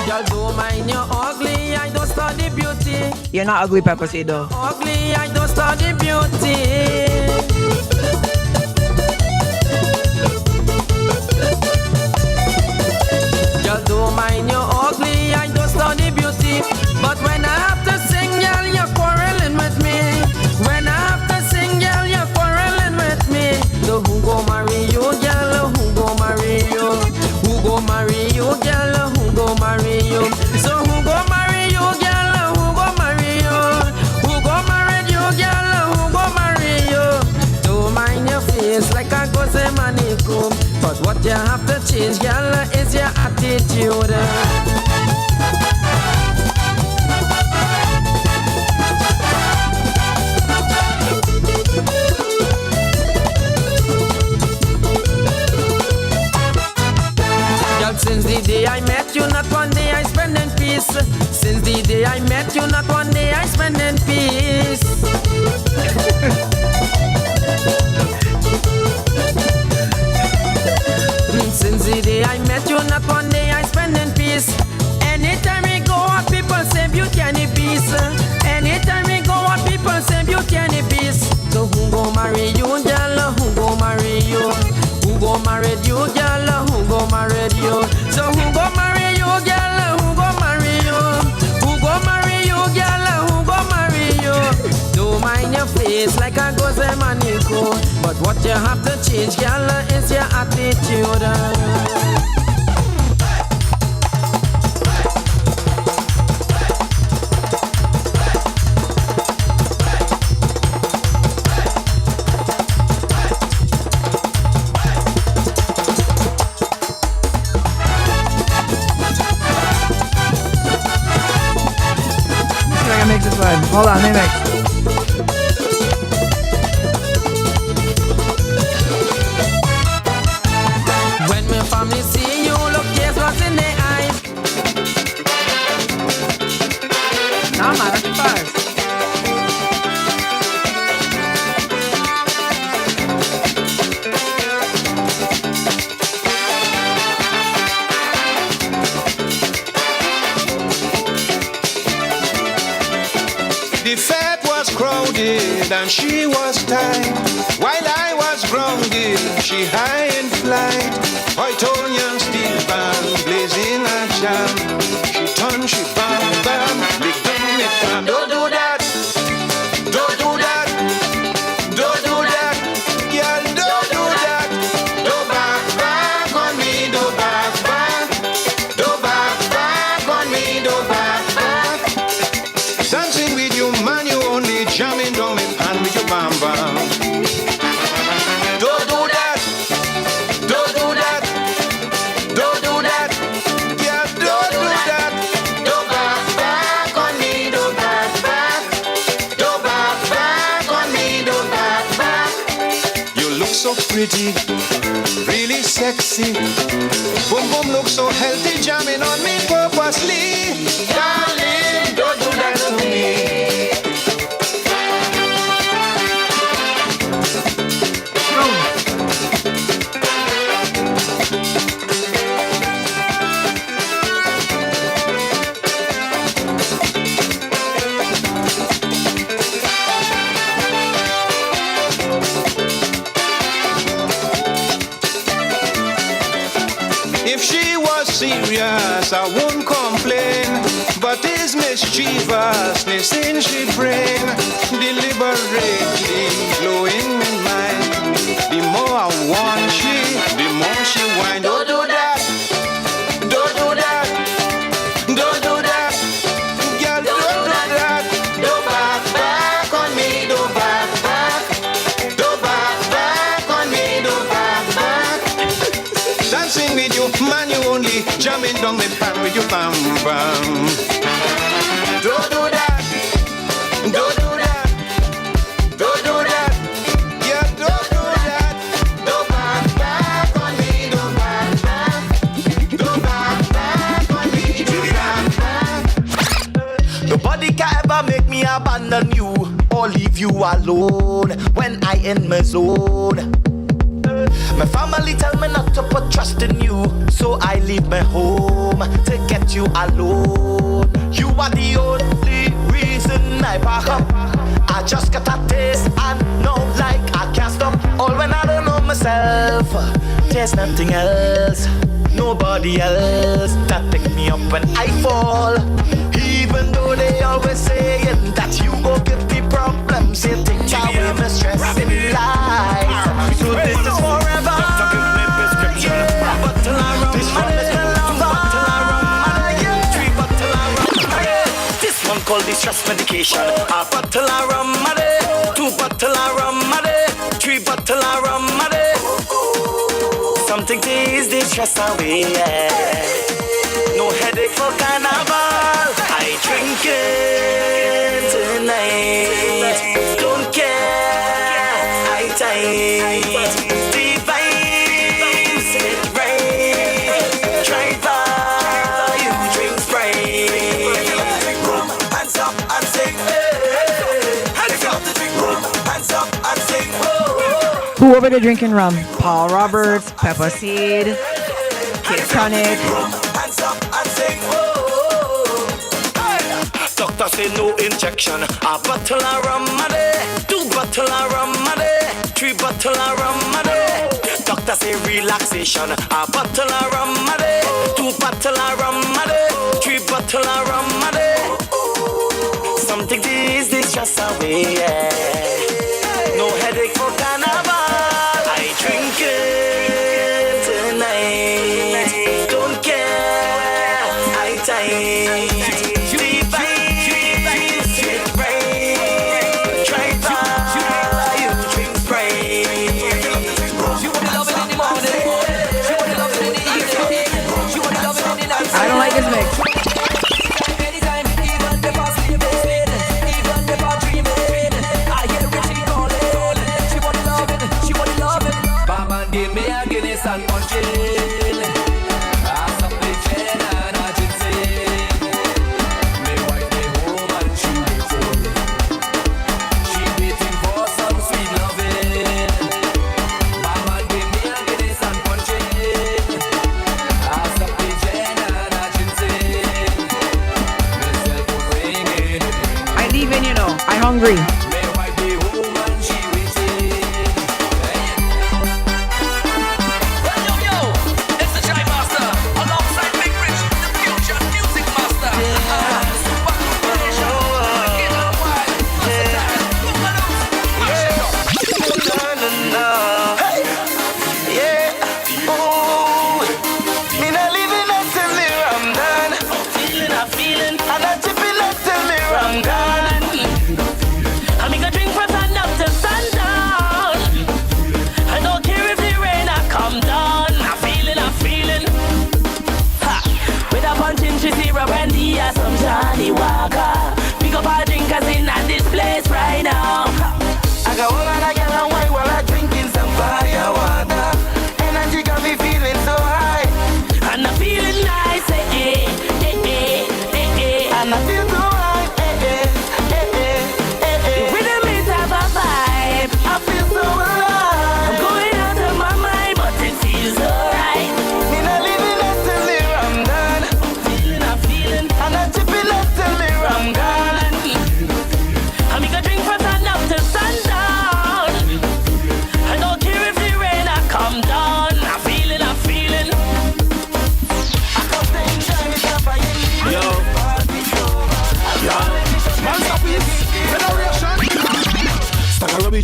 Girl, don't mind you're ugly, I don't study beauty.
You're not ugly, pepper seed, though.
Ugly, I don't study beauty. Girl, don't mind you're ugly, I don't study beauty. But when I have to sing, girl, you're quarreling with me. When I have to sing, girl, you're quarreling with me. So who go marry you, girl? Who go marry you? Who go marry you, girl? Who go marry you? So who go marry you, girl? Who go marry you? Who go marry you, girl? Who go marry you? Don't mind your face like a goze manico. But what you have to change, girl, is your attitude. Girl, since the day I met you, not one day I spend in peace. Since the day I met you, not one day I spend in peace. Since the day I met you, not one day I spend in peace. Anytime we go out, people say beauty and peace. Anytime we go out, people say beauty and peace. So who go marry you, girl? Who go marry you? Who go marry you, girl? Who go marry you? So who go marry you, girl? Who go marry you? Who go marry you, girl? Who go marry you? Don't mind your face like a goze manico. But what you have to change, girl, is your attitude.
I mix this one. Hold on, let me mix.
When my family see you stars in their eyes.
Nah, man, that's fast.
The fat was crowded and she was tight. While I was grounded, she high in flight. Hoytonian steel band blazing a jam. She turn, she bam bam, big bam it bam. Don't do that, don't do that, don't do that, girl, don't do that. Don't back back on me, don't back back, don't back back on me, don't back back. Dancing with you, man, you only jamming down me pan with your bam bam. Don't do that, don't do that, don't do that, yeah, don't do that. Don't back back on me, don't back back, don't back back on me, don't back back. You look so pretty, really sexy. Boom boom look so healthy, jamming on me purposely. Darling, don't do that to me. If she was serious, I wouldn't complain. But this mischievousness in she brain, deliberating, blowing my mind. The more I want she, the more she whine. Don't do that, don't do that, don't do that, girl, don't do that. Don't back back on me, don't back back, don't back back on me, don't back back. Dancing with you, man, you only jamming down the pan with your bam bam. Don't do that, don't do that, don't do that, yeah, don't do that. Don't back back on me, don't back back, don't back back on me, don't back back.
Nobody can ever make me abandon you or leave you alone when I in my zone. My family tell me not to put trust in you, so I leave my home to get you alone. You are the only reason I back up. I just got a taste and know like I can't stop. All when I don't know myself, there's nothing else, nobody else that pick me up when I fall. Even though they always saying that you go give me problems, you take away my stress in life. So this is forever. This one called the stress medication. A bottle of rum a day, 2 bottle of rum a day, 3 bottle of rum a day. Something to ease the stress away. No headache for carnival. I drink it tonight. Don't care. I tight. The vibes it right. Try you drink Sprite. Rum, hands up and sing. Hands up to drink rum. Hands up and sing.
Who over there drinking rum? Paul Roberts, Pepper Seed, Kid Tonic.
Hands up and sing. Doctor say no injection. A bottle of rum a day, 2 bottle of rum a day, 3 bottle of rum a day. Doctor say relaxation. A bottle of rum a day, 2 bottle of rum a day, 3 bottle of rum a day. Something to ease the stress away. No headache for carnival. I drink it tonight. Don't care. I tight.
I don't like this mix.
Give me a Guinness and punch it.
hungry.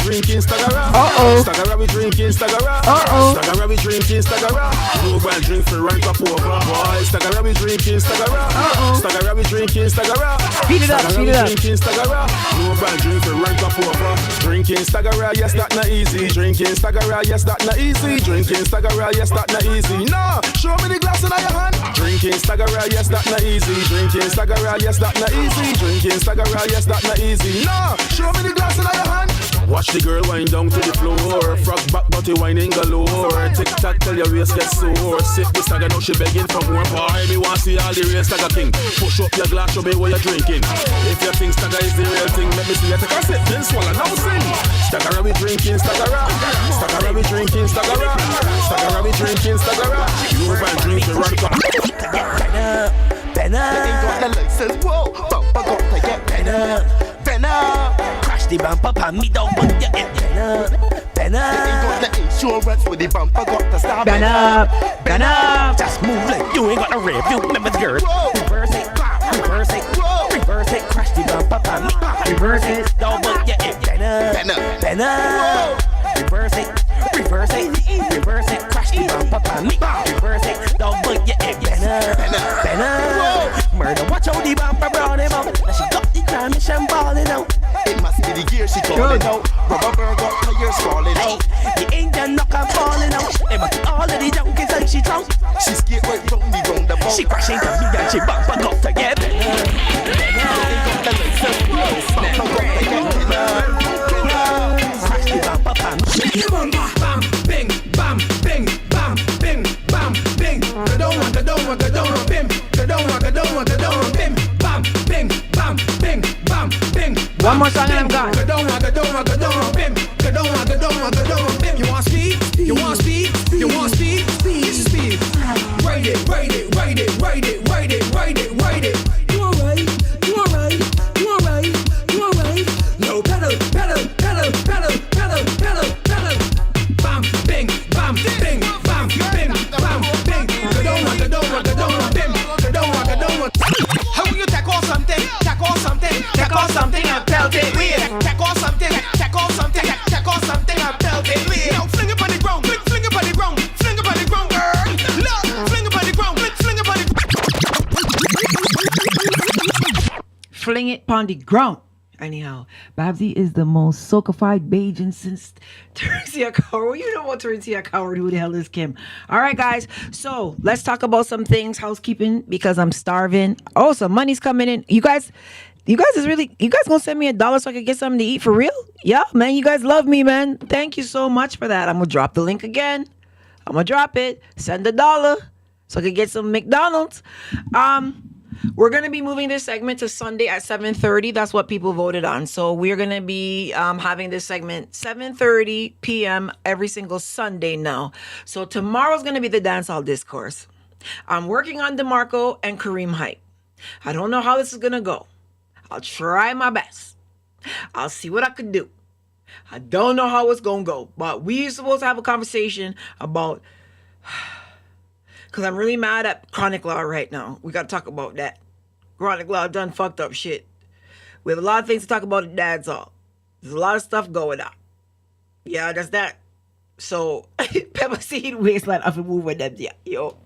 drinking Stagara. Stagara we drinking Stagara. Stagara we drinking Stagara. No go and drink for rank up over. Boy, Stagara we drinking Stagara. Stagara we drinking Stagara.
Speed it up, speed it up.
Drinking Stagara. No go and drink for rank up over. Drinking Stagara, yes that not easy. Drinking Stagara, yes that not easy. Drinking Stagara, yes that not easy. No, show me the glass in your hand. Drinking Stagara, yes that not easy. Drinking Stagara, yes that not easy. Drinking Stagara, yes that not easy. No, show me the glass in your hand. Watch the girl wind down to the floor. Frog back body whining galore. Tick tock till your waist gets sore. Sip the stagger now she begging for more. Boy, me want see all the real stagger king. Push up your glass, show me what you're drinking. If you think stagger is the real thing, let me see you take a sip, then swallow now sing. Stagger we drinking stagger. Stagger we drinking stagger. Stagger we drinking stagger. You and drink the right up.
Better. They got the license, whoa. Bumper got to get better. Crash the bumper, pan me down, but you get better. They got the insurance with the bumper, got to stop.
Better.
Just move like you ain't got a review. Remember the girl. Reverse it, reverse it, reverse it. Crash the bumper, pan me. Reverse it, down, but you get better. Reverse it, reverse it, reverse it. Crash the bumper, pan me. Reverse it, down, but you get better. Murder, watch out the bumper brown him out. Now she got the transmission balling out.
It must be the gear she calling out. Rubber bird got tires falling out.
The engine knock and falling out. They must be all of the junkies like she drunk.
She skate right round the roundabout.
She crashing to me and she bumper got to get better.
They got the license, bumper got to get better.
Crash the bumper pan.
Come on, bam, bing, bam, bing, bam, bing, bam, bing. Gadon, bim. Gadon, bim. Bam, bing, bam, bing, bam, bing.
One more song and I'm gone.
Gadon, bim. Gadon, bim. You want speed? You want speed? You want speed? Speed. Ride it. You alright? No pedal. Bam, bing, bam, bing, bam, bing, bam, bing. Gadon, bim. Gadon.
How will you tackle something and pelt it with? Tackle something and pelt it with. Now fling it on the ground, fling it on the ground, girl. Look, fling it on the ground, fling it on the ground.
Fling it on the ground. Anyhow, Babbzy is the most socafied Bajan since Teresia Coward. You know what Teresia Coward? Who the hell is Kim? All right, guys. So let's talk about some things, housekeeping, because I'm starving. Oh, some money's coming in. You guys gonna send me $1 so I can get something to eat for real? Yeah, man. You guys love me, man. Thank you so much for that. I'm gonna drop the link again. I'm gonna drop it. Send $1 so I can get some McDonald's. We're going to be moving this segment to Sunday at 7:30. That's what people voted on. So we're going to be having this segment 7:30 p.m. every single Sunday now. So tomorrow's going to be the dancehall discourse. I'm working on DeMarco and Kareem hype. I don't know how this is going to go. I'll try my best. I'll see what I could do. I don't know how it's gonna go, but we supposed to have a conversation about, because I'm really mad at Chronic Law right now. We gotta talk about that. Chronic Law done fucked up shit. We have a lot of things to talk about at Dad's All. There's a lot of stuff going on. Yeah, that's that. So, Pepper Seed Wasteland, I have to move with them. Yeah, yo.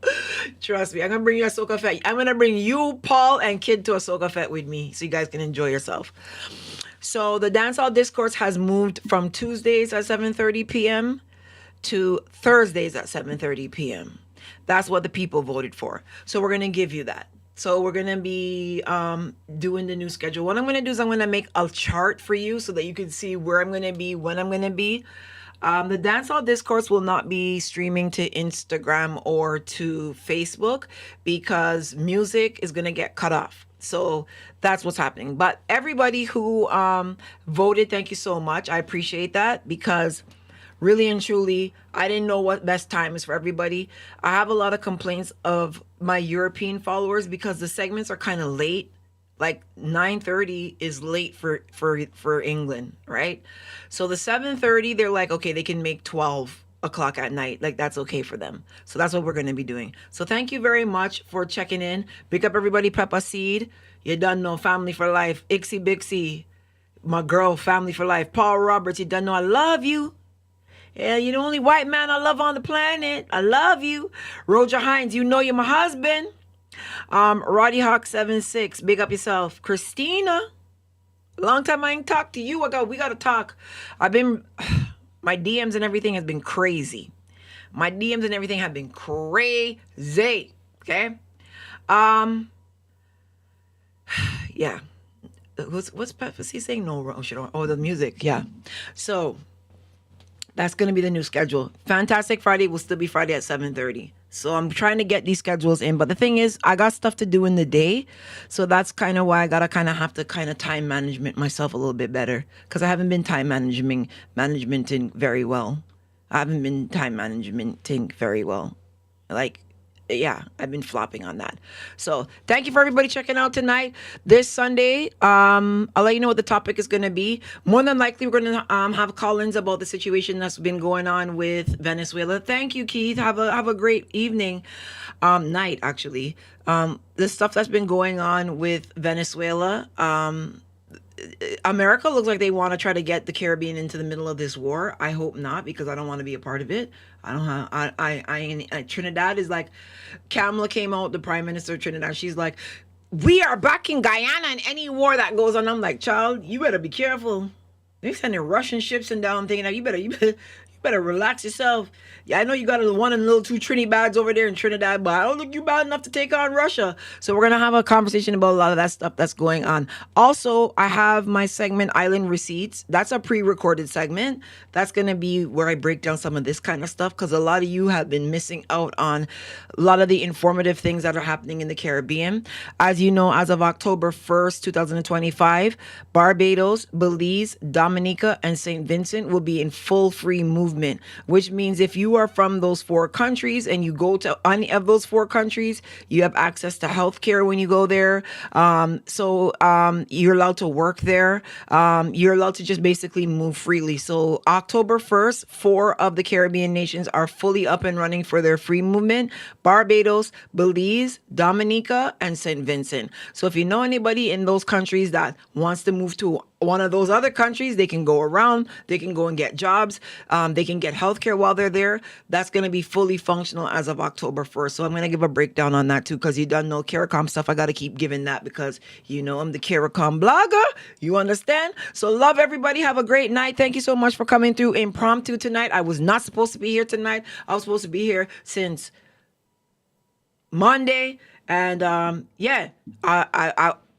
Trust me, I'm going to bring you a Soca Fete. I'm going to bring you, Paul, and Kid to a Soca Fete with me so you guys can enjoy yourself. So, the Dancehall Discourse has moved from Tuesdays at 7:30 p.m. to Thursdays at 7:30 p.m. That's what the people voted for. So, we're going to give you that. So we're going to be doing the new schedule. What I'm going to do is I'm going to make a chart for you so that you can see where I'm going to be, when I'm going to be. The Dancehall Discourse will not be streaming to Instagram or to Facebook because music is going to get cut off. So that's what's happening. But everybody who voted, thank you so much. I appreciate that because really and truly, I didn't know what best time is for everybody. I have a lot of complaints of my European followers because the segments are kind of late. Like 9:30 is late for England, right? So the 7:30, they're like, okay, they can make 12 o'clock at night. Like that's okay for them. So that's what we're going to be doing. So thank you very much for checking in. Big up everybody, Peppa Seed. You done know family for life. Ixie Bixie, my girl, family for life. Paul Roberts, you done know I love you. Yeah, you're the only white man I love on the planet. I love you. Roger Hines, you know you're my husband. Roddy Hawk 76, big up yourself. Christina, long time I ain't talked to you. We gotta talk. My DMs and everything has been crazy. My DMs and everything have been crazy. Okay. Yeah. What's he saying? No, oh, the music. Yeah. So that's going to be the new schedule. Fantastic Friday will still be Friday at 7:30. So I'm trying to get these schedules in. But the thing is, I got stuff to do in the day. So that's kind of why I got to have to time management myself a little bit better. Because I haven't been time managementing very well. Like, yeah, I've been flopping on that. So thank you for everybody checking out tonight. This Sunday, I'll let you know what the topic is going to be. More than likely, we're going to have call-ins about the situation that's been going on with Venezuela. Thank you, Keith. Have a great evening, night actually. The stuff that's been going on with Venezuela. America looks like they want to try to get the Caribbean into the middle of this war. I hope not, because I don't want to be a part of it. Trinidad is like, Kamala came out, the Prime Minister of Trinidad. She's like, we are backing Guyana in any war that goes on. I'm like, child, you better be careful. They're sending Russian ships and down thinking that you better relax yourself. Yeah, I know you got a one and little two Trinidads over there in Trinidad, but I don't think you're bad enough to take on Russia. So we're going to have a conversation about a lot of that stuff that's going on. Also, I have my segment Island Receipts. That's a pre-recorded segment. That's going to be where I break down some of this kind of stuff because a lot of you have been missing out on a lot of the informative things that are happening in the Caribbean. As you know, as of October 1st, 2025, Barbados, Belize, Dominica, and St. Vincent will be in full free movement, which means if you are from those 4 countries and you go to any of those 4 countries, you have access to healthcare when you go there. You're allowed to work there. You're allowed to just basically move freely. So October 1st, 4 of the Caribbean nations are fully up and running for their free movement: Barbados, Belize, Dominica, and St. Vincent. So if you know anybody in those countries that wants to move to one of those other countries, they can go around, they can go and get jobs, they can get healthcare while they're there. That's going to be fully functional as of October 1st. So I'm going to give a breakdown on that too, because you don't know CARICOM stuff. I got to keep giving that because, you know, I'm the CARICOM blogger. You understand? So love everybody. Have a great night. Thank you so much for coming through impromptu tonight. I was not supposed to be here tonight. I was supposed to be here since Monday. And I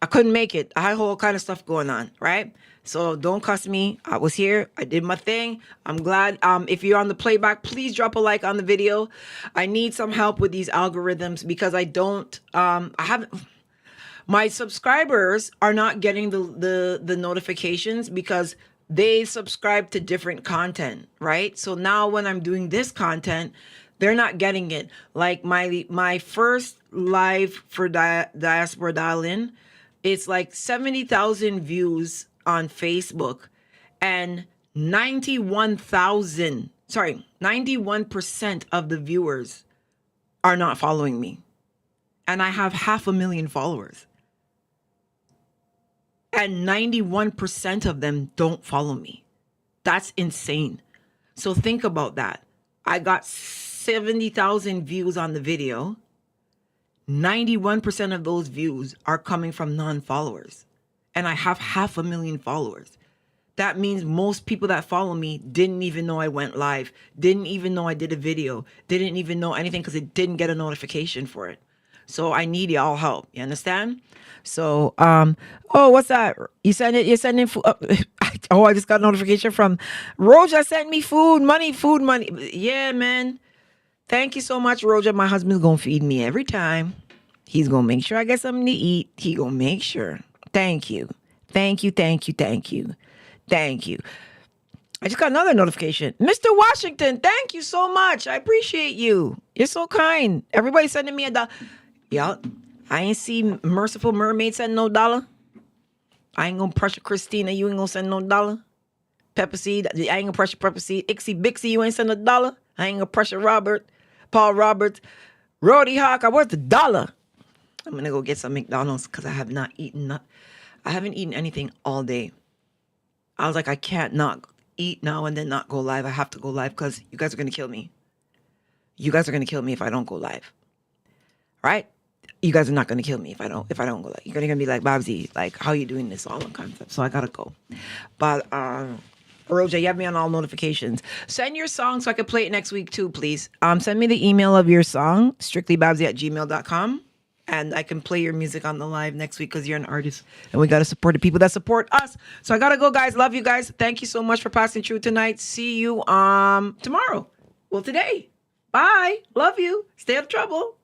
couldn't make it. I had whole kind of stuff going on, right? So don't cuss me. I was here. I did my thing. I'm glad. If you're on the playback, please drop a like on the video. I need some help with these algorithms because my subscribers are not getting the notifications because they subscribe to different content, right? So now when I'm doing this content, they're not getting it. Like my first live for Diaspora Dial-In, it's like 70,000 views on Facebook, and 91% of the viewers are not following me. And I have 500,000 followers. And 91% of them don't follow me. That's insane. So think about that. I got 70,000 views on the video. 91% of those views are coming from non-followers. And I have 500,000 followers. That means most people that follow me didn't even know I went live, didn't even know I did a video, didn't even know anything because it didn't get a notification for it. So I need y'all help. You understand? So, oh, what's that? You sending food. Oh, I just got a notification from Roja sent me food money. Yeah, man. Thank you so much, Roja. My husband's going to feed me every time. He's going to make sure I get something to eat. He going to make sure. Thank you. Thank you. I just got another notification. Mr. Washington, thank you so much. I appreciate you. You're so kind. Everybody sending me $1. Y'all, I ain't see Merciful Mermaid send no $1. I ain't gonna pressure Christina. You ain't gonna send no $1. Pepper Seed, I ain't gonna pressure Pepper Seed. Ixie Bixie, you ain't send $1. I ain't gonna pressure Paul Roberts. Roddy Hawk, I worth $1. I'm gonna go get some McDonald's because I haven't eaten anything all day. I was like, I can't not eat now and then not go live. I have to go live because you guys are gonna kill me. You guys are gonna kill me if I don't go live. Right? You guys are not gonna kill me if I don't go live. You're gonna be like, Babbzy, like, how you doing this all on concept? So I gotta go. But Roja, you have me on all notifications. Send your song so I can play it next week too, please. Send me the email of your song, strictlybabzy@gmail.com. And I can play your music on the live next week because you're an artist. And we got to support the people that support us. So I got to go, guys. Love you guys. Thank you so much for passing through tonight. See you tomorrow. Well, today. Bye. Love you. Stay out of trouble.